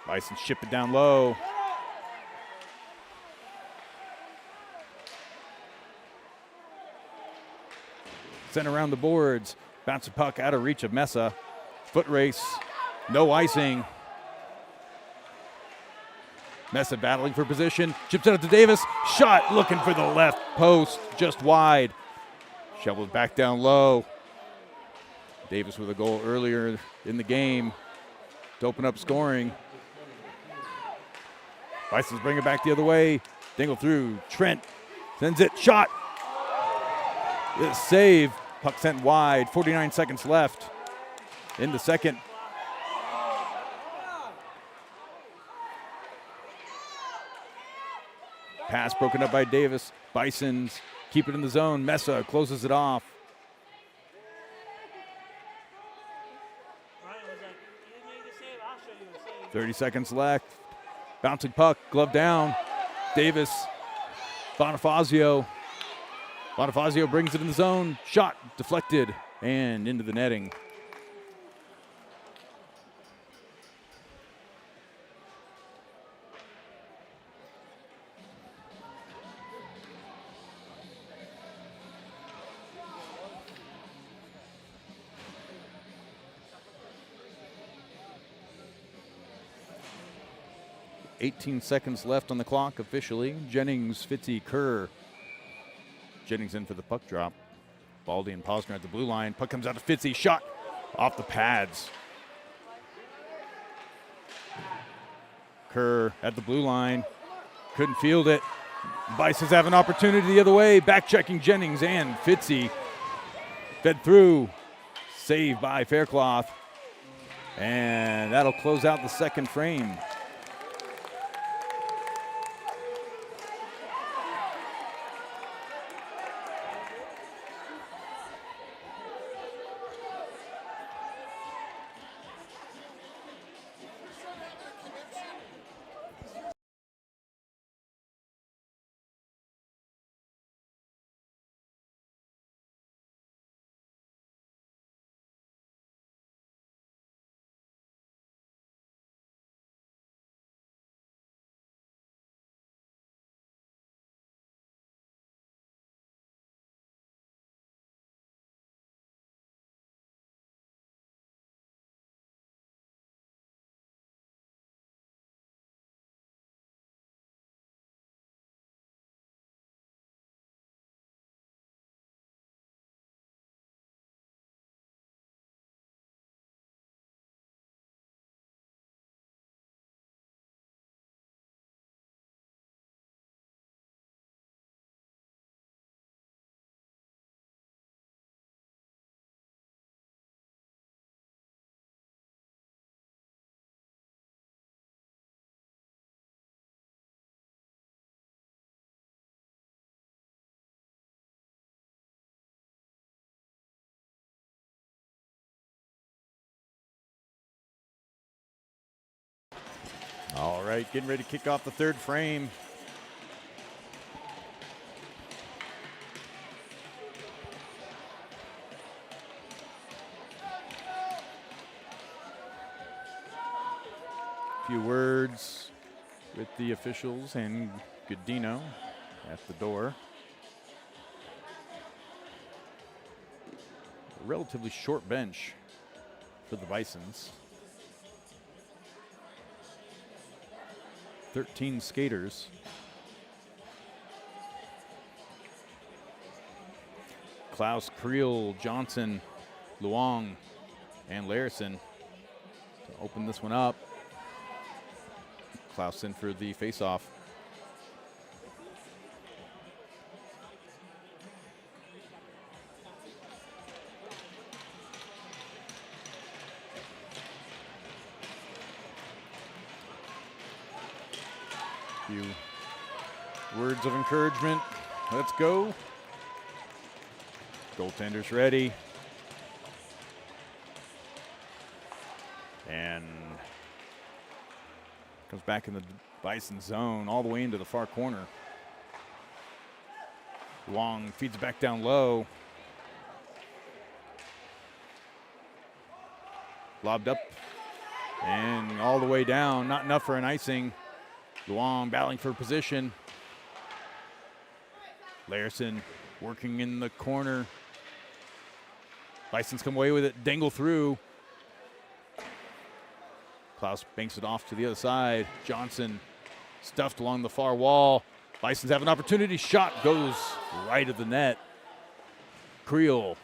Bisons ship it down low. Sent around the boards. Bounce the puck out of reach of Mesa. Foot race, no icing. Mesa battling for position, chips it out to Davis. Shot looking for the left post, just wide. Shoveled back down low. Davis with a goal earlier in the game to open up scoring. Bisons bring it back the other way. Dingle through, Trent sends it, shot. It's save. Puck sent wide, 49 seconds left in the second. Pass broken up by Davis. Bisons keep it in the zone. Mesa closes it off. Ryan was like, you made the save, I'll show you the save. 30 seconds left. Bouncing puck, glove down. Davis, Bonifazio. Bonifazio brings it in the zone. Shot deflected and into the netting. .18 seconds left on the clock officially. Jennings, Fitzy, Kerr. Jennings in for the puck drop. Baldy and Posner at the blue line. Puck comes out to Fitzy. Shot off the pads. Kerr at the blue line. Couldn't field it. Bisons have an opportunity the other way. Back checking Jennings and Fitzy. Fed through. Saved by Faircloth. And that'll close out the second frame. All right, getting ready to kick off the third frame. A few words with the officials and Godino at the door. A relatively short bench for the Bisons. 13 skaters. Klaus, Creel, Johnson, Luong, and Larison to open this one up. Klaus in for the face-off. Few words of encouragement. Let's go. Goaltender's ready. And comes back in the Bison zone all the way into the far corner. Long feeds it back down low. Lobbed up and all the way down. Not enough for an icing. Luong battling for position. Larison working in the corner. Bisons come away with it, dangle through. Klaus banks it off to the other side. Johnson stuffed along the far wall. Bisons have an opportunity. Shot goes right at the net. Creel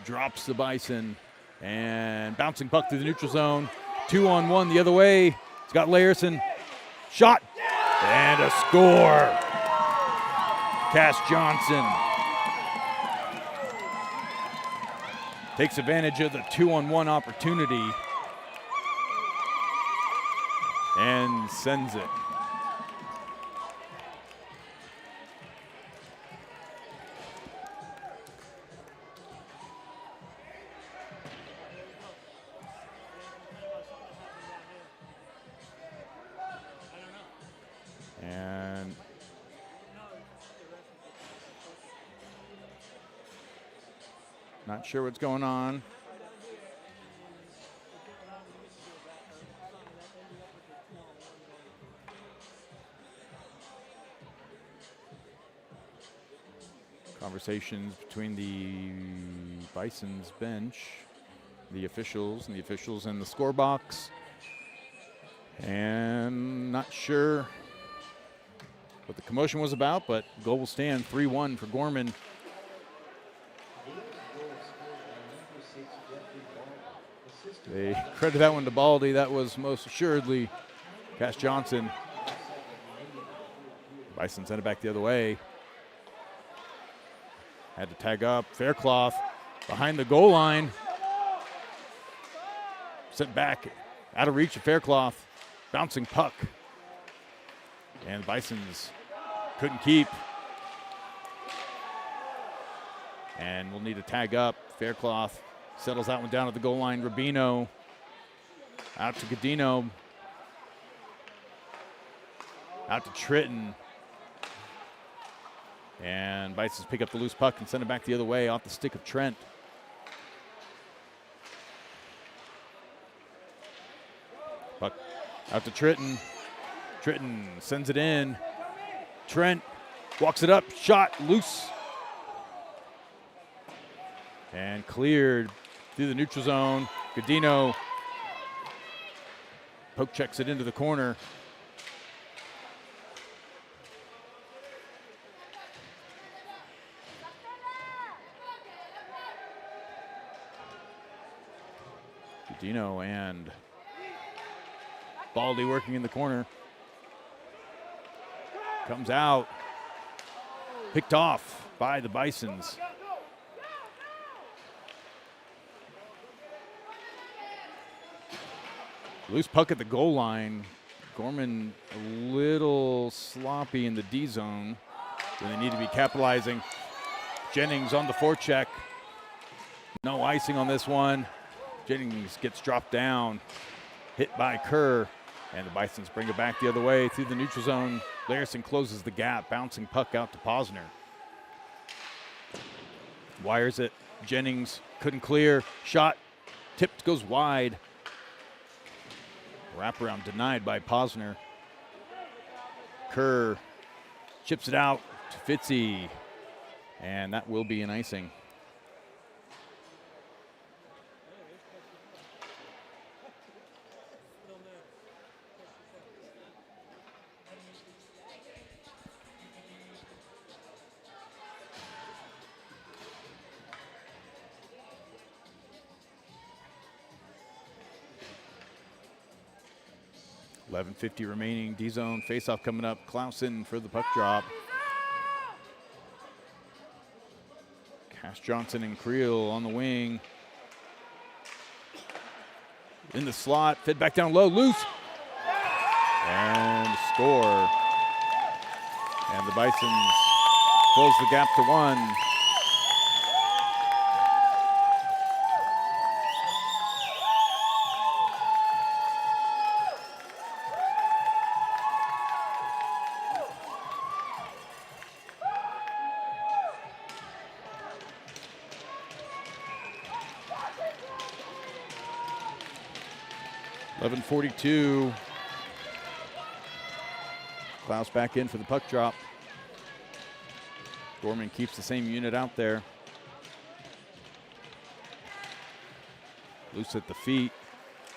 drops the Bison and bouncing puck through the neutral zone. 2-on-1 the other way. It's got Larison. Shot and a score. Cass Johnson takes advantage of the 2-on-1 opportunity and sends it. And not sure what's going on. Conversations between the Bison's bench, the officials in the score box. And not sure what the commotion was about, but goal will stand 3-1 for Gorman. They credit that one to Baldy. That was most assuredly Cass Johnson. Bison sent it back the other way. Had to tag up. Faircloth behind the goal line. Sent back out of reach of Faircloth. Bouncing puck. And the Bisons couldn't keep. And we'll need to tag up. Faircloth settles that one down at the goal line. Rubino out to Godino. Out to Tritton. And Bisons pick up the loose puck and send it back the other way off the stick of Trent. Puck out to Tritton. Tritton sends it in. Trent walks it up. Shot loose. And cleared through the neutral zone. Godino poke checks it into the corner. Godino and Baldy working in the corner. Comes out. Picked off by the Bisons. Loose puck at the goal line. Gorman a little sloppy in the D zone when they need to be capitalizing. Jennings on the forecheck. No icing on this one. Jennings gets dropped down, hit by Kerr, And the Bisons bring it back the other way through the neutral zone. Henderson closes the gap, bouncing puck out to Posner. Wires it. Jennings couldn't clear. Shot tipped, goes wide. Wraparound denied by Posner. Kerr chips it out to Fitzy. And that will be an icing. .11:50 remaining. D-zone face-off coming up. Clausen for the puck drop. Cash Johnson and Creel on the wing. In the slot, fed back down low, loose. And score. And the Bisons close the gap to 1. .11:42. Klaus back in for the puck drop. Gorman keeps the same unit out there. Loose at the feet.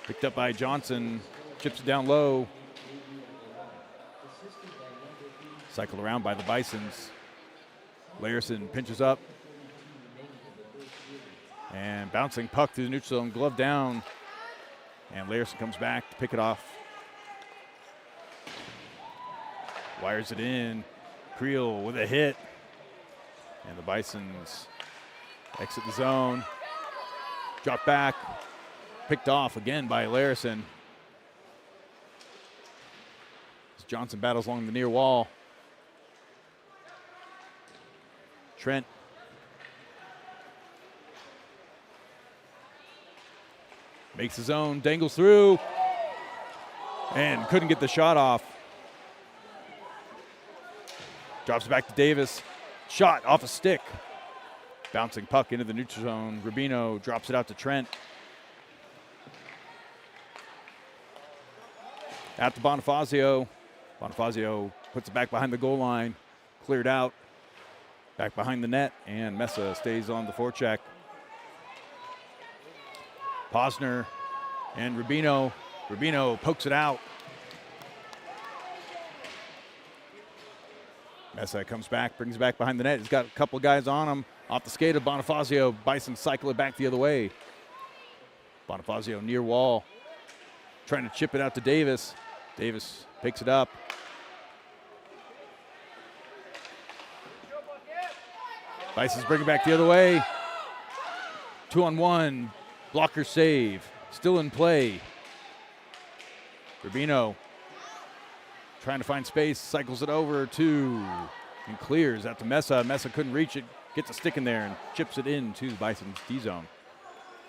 Picked up by Johnson. Chips it down low. Cycled around by the Bisons. Henderson pinches up. And bouncing puck through the neutral zone. Glove down. And Henderson comes back to pick it off. Wires it in. Creel with a hit. And the Bisons exit the zone. Drop back. Picked off again by Henderson. As Johnson battles along the near wall. Trent. Makes his own, dangles through, and couldn't get the shot off. Drops it back to Davis. Shot off a stick. Bouncing puck into the neutral zone. Rubino drops it out to Trent. Out to Bonifazio. Bonifazio puts it back behind the goal line. Cleared out. Back behind the net, and Mesa stays on the forecheck. Posner and Rubino. Rubino pokes it out. Mesa comes back, brings it back behind the net. He's got a couple guys on him. Off the skate of Bonifazio. Bison cycle it back the other way. Bonifazio near wall. Trying to chip it out to Davis. Davis picks it up. Bison's bringing it back the other way. 2-on-1. Blocker save. Still in play. Rubino trying to find space. Cycles it over to and clears out to Mesa. Mesa couldn't reach it. Gets a stick in there and chips it into Bison's D-zone.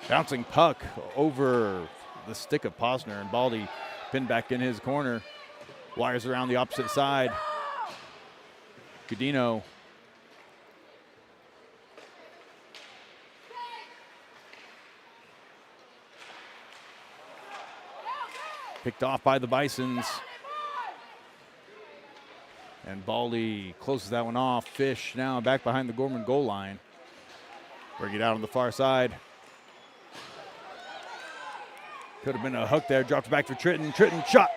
Bouncing puck over the stick of Posner, and Baldy pinned back in his corner. Wires around the opposite side. Godino. Picked off by the Bisons. And Baldy closes that one off. Fish now back behind the Gorman goal line. Bring it out on the far side. Could have been a hook there. Dropped back for Tritton. Tritton shot.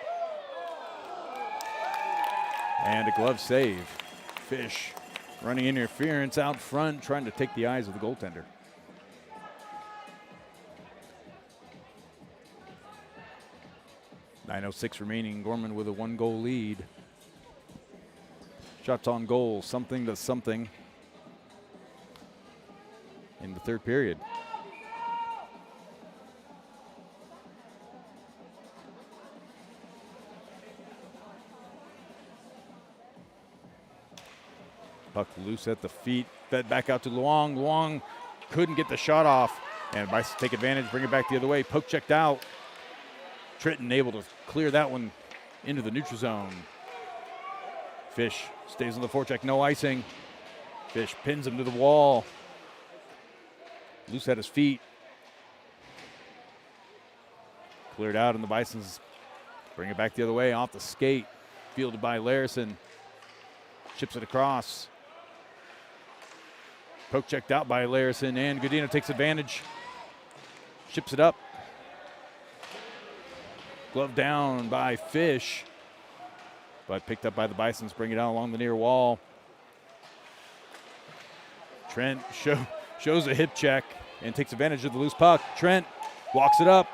And a glove save. Fish running interference out front, trying to take the eyes of the goaltender. .906 remaining. Gorman with a 1-goal lead. Shots on goal, something to something in the third period. Puck loose at the feet, fed back out to Luong. Luong couldn't get the shot off, and Bison take advantage, bring it back the other way. Poke checked out. Tritton able to clear that one into the neutral zone. Fish stays on the forecheck, no icing. Fish pins him to the wall. Loose at his feet. Cleared out, and the Bisons bring it back the other way off the skate. Fielded by Larison. Chips it across. Poke checked out by Larison, and Godino takes advantage. Chips it up. Glove down by Fish. But picked up by the Bisons, bring it out along the near wall. Trent shows a hip check and takes advantage of the loose puck. Trent walks it up.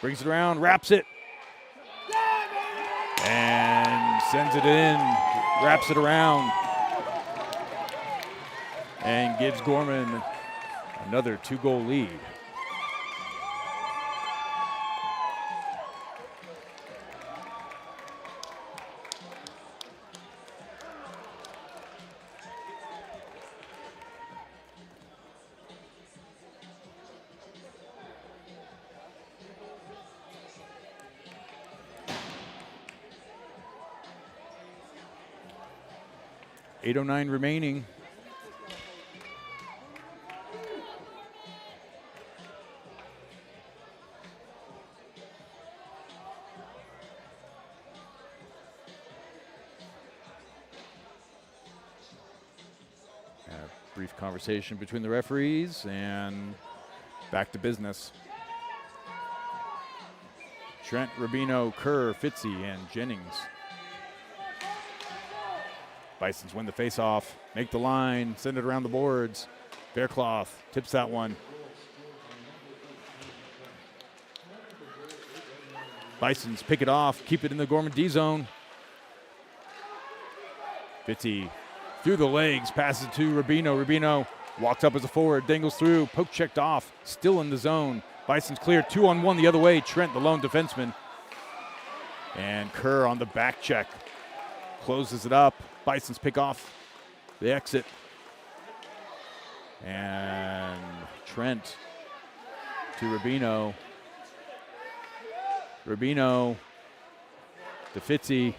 Brings it around, wraps it. And sends it in, wraps it around. And gives Gorman another 2-goal lead. .809 remaining. A brief conversation between the referees and back to business. Trent, Rubino, Kerr, Fitzy, and Jennings. Bisons win the face-off, make the line, send it around the boards. Faircloth tips that one. Bisons pick it off, keep it in the Gorman D zone. Fitzy through the legs, passes it to Rubino. Rubino walks up as a forward, dangles through, poke checked off, still in the zone. Bisons clear 2-on-1 the other way. Trent, the lone defenseman. And Kerr on the back check, closes it up. Bisons pick off the exit. And Trent to Rubino. Rubino to Fitzy.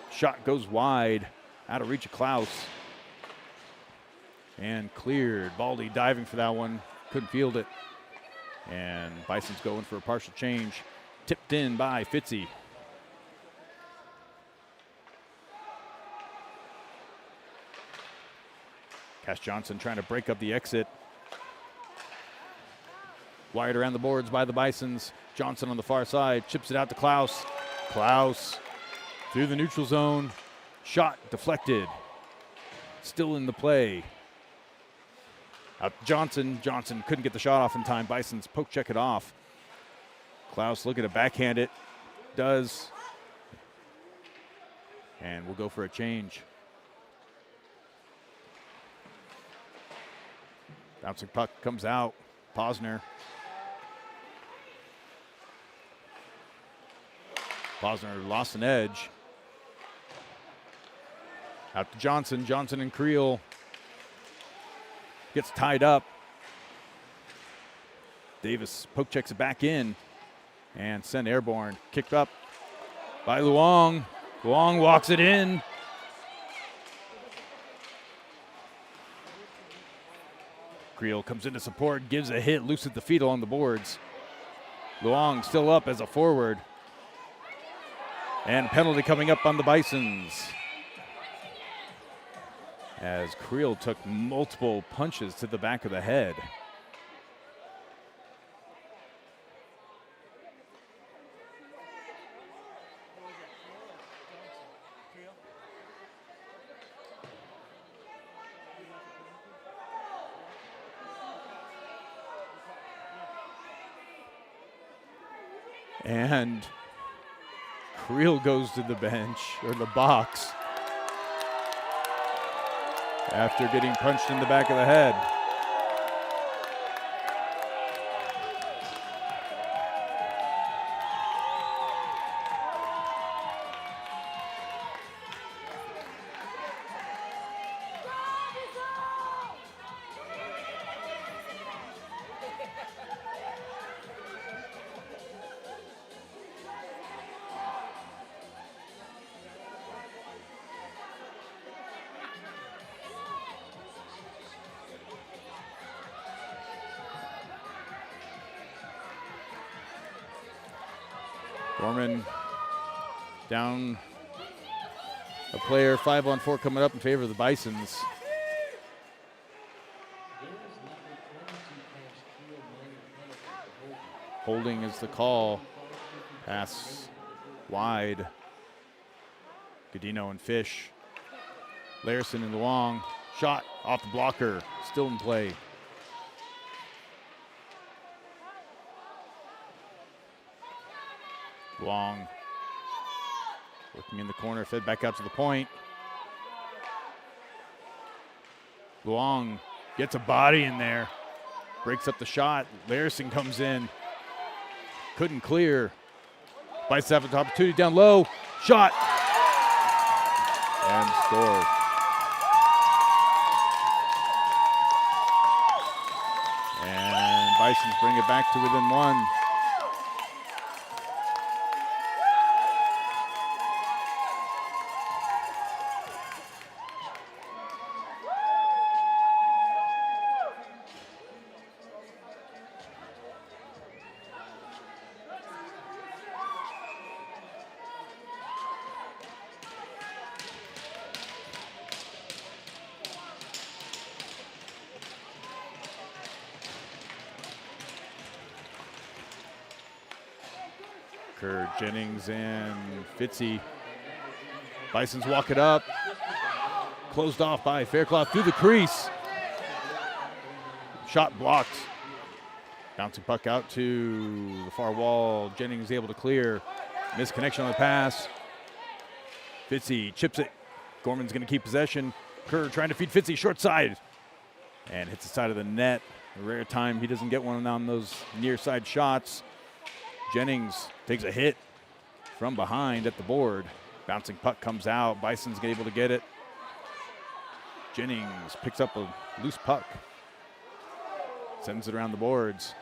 Shot goes wide, out of reach of Klaus. And cleared. Baldy diving for that one, couldn't field it. And Bison's going for a partial change. Tipped in by Fitzy. Cash Johnson trying to break up the exit. Wired around the boards by the Bisons. Johnson on the far side, chips it out to Klaus. Klaus through the neutral zone. Shot deflected. Still in the play. Out to Johnson. Johnson couldn't get the shot off in time. Bisons poke check it off. Klaus looking to backhand it. Does. And we'll go for a change. Bouncing puck comes out. Posner. Posner lost an edge. Out to Johnson. Johnson and Creel. Gets tied up. Davis poke checks it back in. And sent airborne. Kicked up by Luong. Luong walks it in. Creel comes in to support, gives a hit, loose at the feet along the boards. Luong still up as a forward. And penalty coming up on the Bisons. As Creel took multiple punches to the back of the head. And Creel goes to the bench, or the box, after getting punched in the back of the head. Gorman down a player, 5-on-4 coming up in favor of the Bisons. Holding is the call. Pass wide. Godino and Fish. Larson in the long. Shot off the blocker. Still in play. Long. Working in the corner, fed back out to the point. Long gets a body in there. Breaks up the shot. Larson comes in. Couldn't clear. Bisons have an opportunity down low. Shot. And score. And Bisons bring it back to within one. Jennings and Fitzy. Bisons walk it up. Closed off by Faircloth through the crease. Shot blocked. Bouncing puck out to the far wall. Jennings able to clear. Missed connection on the pass. Fitzy chips it. Gorman's going to keep possession. Kerr trying to feed Fitzy short side. And hits the side of the net. A rare time he doesn't get one on those near side shots. Jennings takes a hit from behind at the board. Bouncing puck comes out. Bison's able to get it. Jennings picks up a loose puck. Sends it around the boards.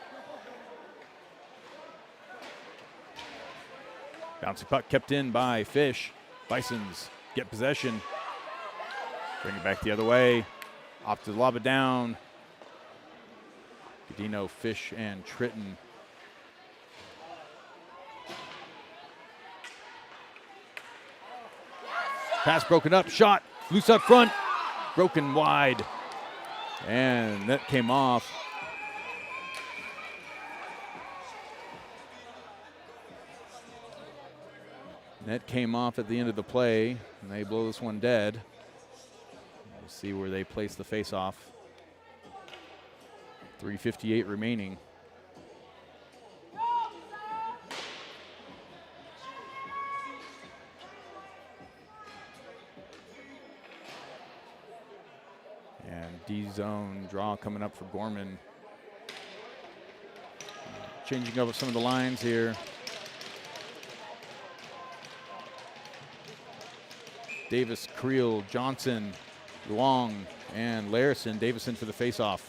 Bouncing puck kept in by Fish. Bisons get possession. Bring it back the other way. Off to lob it down. Godino, Fish, and Tritton. Pass broken up, shot, loose up front, broken wide, and that came off. Net came off at the end of the play, and they blow this one dead. We'll see where they place the face-off. 3:58 remaining. D-zone draw coming up for Gorman. Changing up some of the lines here. Davis, Creel, Johnson, Luong, and Larson. Davison for the faceoff.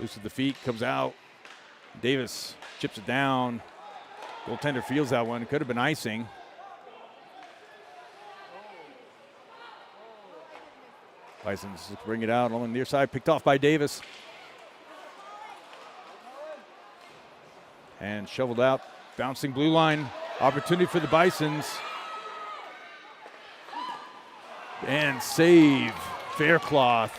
Loose with the feet, comes out. Davis chips it down. Goaltender feels that one. It could have been icing. Bisons bring it out along the near side, picked off by Davis. And shoveled out, bouncing blue line. Opportunity for the Bisons. And save, Faircloth.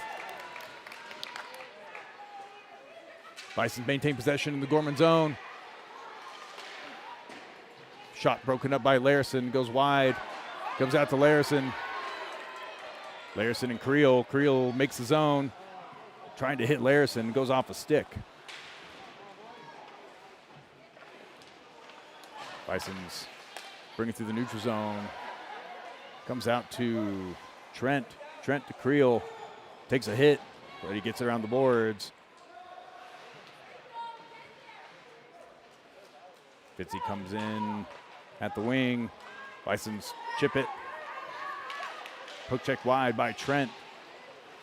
Bisons maintain possession in the Gorman zone. Shot broken up by Larson, goes wide. Comes out to Larson. Larson and Creel. Creel makes the zone. Trying to hit Larson, goes off a stick. Bisons bring it through the neutral zone. Comes out to Trent. Trent to Creel. Takes a hit, but he gets it around the boards. Fitzy comes in at the wing. Bisons chip it. Hook check wide by Trent.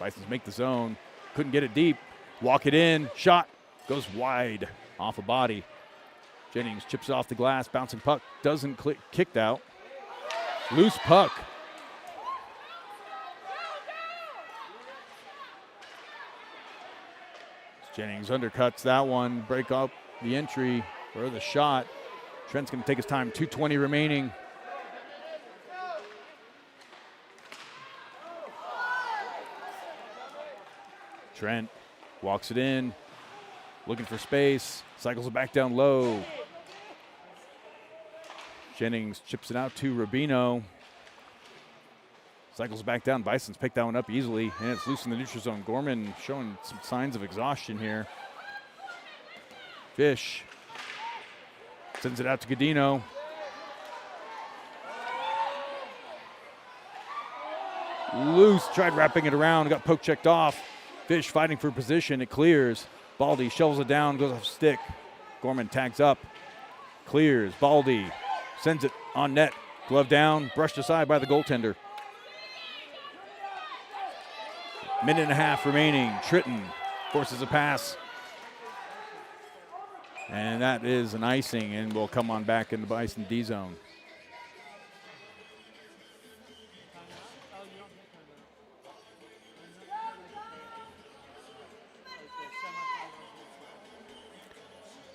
Bisons make the zone. Couldn't get it deep. Walk it in. Shot goes wide off a body. Jennings chips it off the glass. Bouncing puck doesn't click. Kicked out. Loose puck. Jennings undercuts that one. Break up the entry. for the shot. Trent's going to take his time. 2:20 remaining. Trent walks it in, looking for space, cycles it back down low. Jennings chips it out to Rubino. Cycles back down. Bison's picked that one up easily, and it's loose in the neutral zone. Gorman showing some signs of exhaustion here. Fish sends it out to Godino. Loose, tried wrapping it around, got poke checked off. Fish fighting for position, it clears. Baldy shovels it down, goes off stick. Gorman tags up, clears. Baldy sends it on net, glove down, brushed aside by the goaltender. Minute and a half remaining. Tritton forces a pass. And that is an icing, and will come on back in the Bison D zone.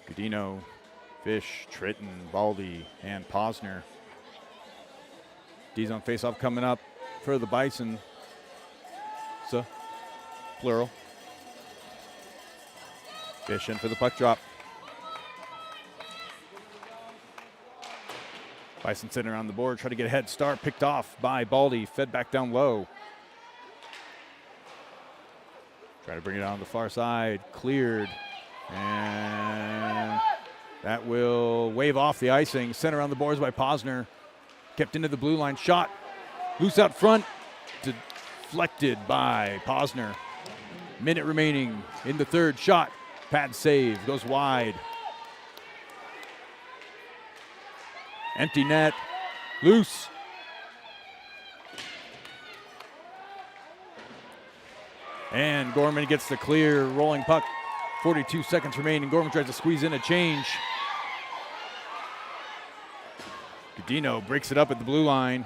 Godino, Fish, Tritton, Baldy, and Posner. D zone faceoff coming up for the Bison. So, plural. Fish in for the puck drop. Bison sitting around the board, try to get a head start, picked off by Baldy, fed back down low. Try to bring it on the far side, cleared, and that will wave off the icing. Sent around the boards by Posner, kept into the blue line, shot, loose out front, deflected by Posner. Minute remaining in the third. Shot, pad save, goes wide. Empty net, loose. And Gorman gets the clear, rolling puck. 42 seconds remaining. Gorman tries to squeeze in a change. Godino breaks it up at the blue line.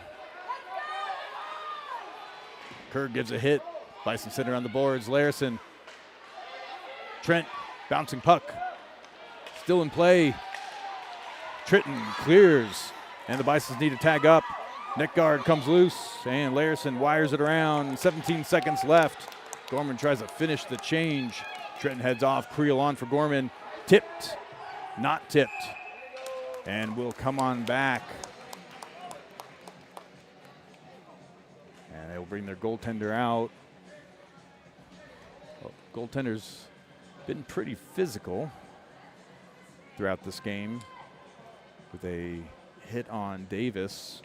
Kerr gives a hit. Bison sitting around the boards. Larison. Trent bouncing puck. Still in play. Tritton clears, and the Bisons need to tag up. Neck guard comes loose, and Larison wires it around. 17 seconds left. Gorman tries to finish the change. Tritton heads off. Creel on for Gorman. Tipped, not tipped, and will come on back. And they'll bring their goaltender out. Well, goaltender's been pretty physical throughout this game, with a hit on Davis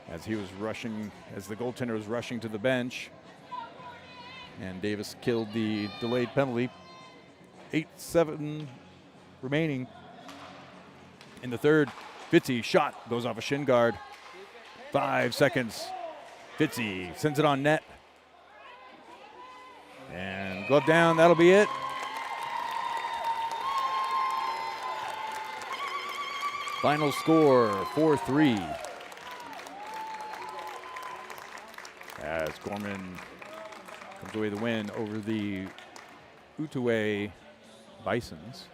as he was rushing, as the goaltender was rushing to the bench. And Davis killed the delayed penalty. 8-7 remaining in the third. Fitzy shot, goes off a shin guard. 5 seconds. Fitzy sends it on net. And glove down, that'll be it. Final score, 4-3. As Gorman comes away the win over the Outaouais Bisons.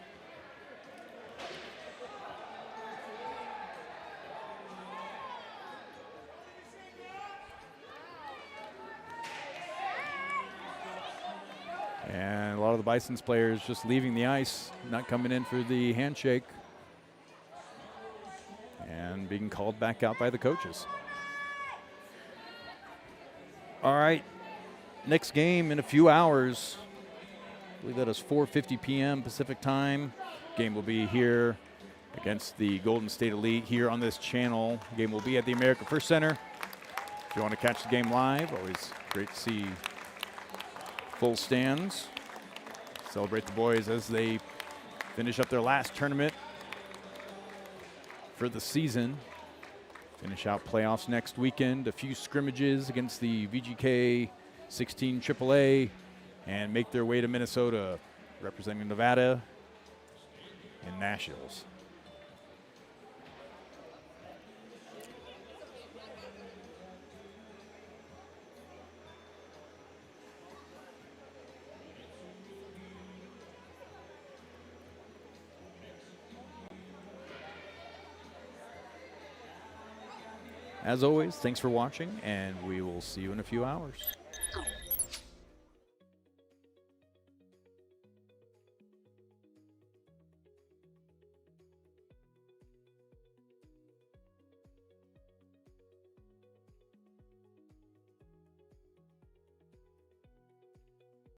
And a lot of the Bisons players just leaving the ice, not coming in for the handshake, and being called back out by the coaches. All right, next game in a few hours. I believe that is 4:50 p.m. Pacific time. Game will be here against the Golden State Elite here on this channel. Game will be at the America First Center. If you want to catch the game live, always great to see full stands. Celebrate the boys as they finish up their last tournament for the season. Finish out playoffs next weekend. A few scrimmages against the VGK 16 AAA, and make their way to Minnesota, representing Nevada in Nationals. As always, thanks for watching, and we will see you in a few hours.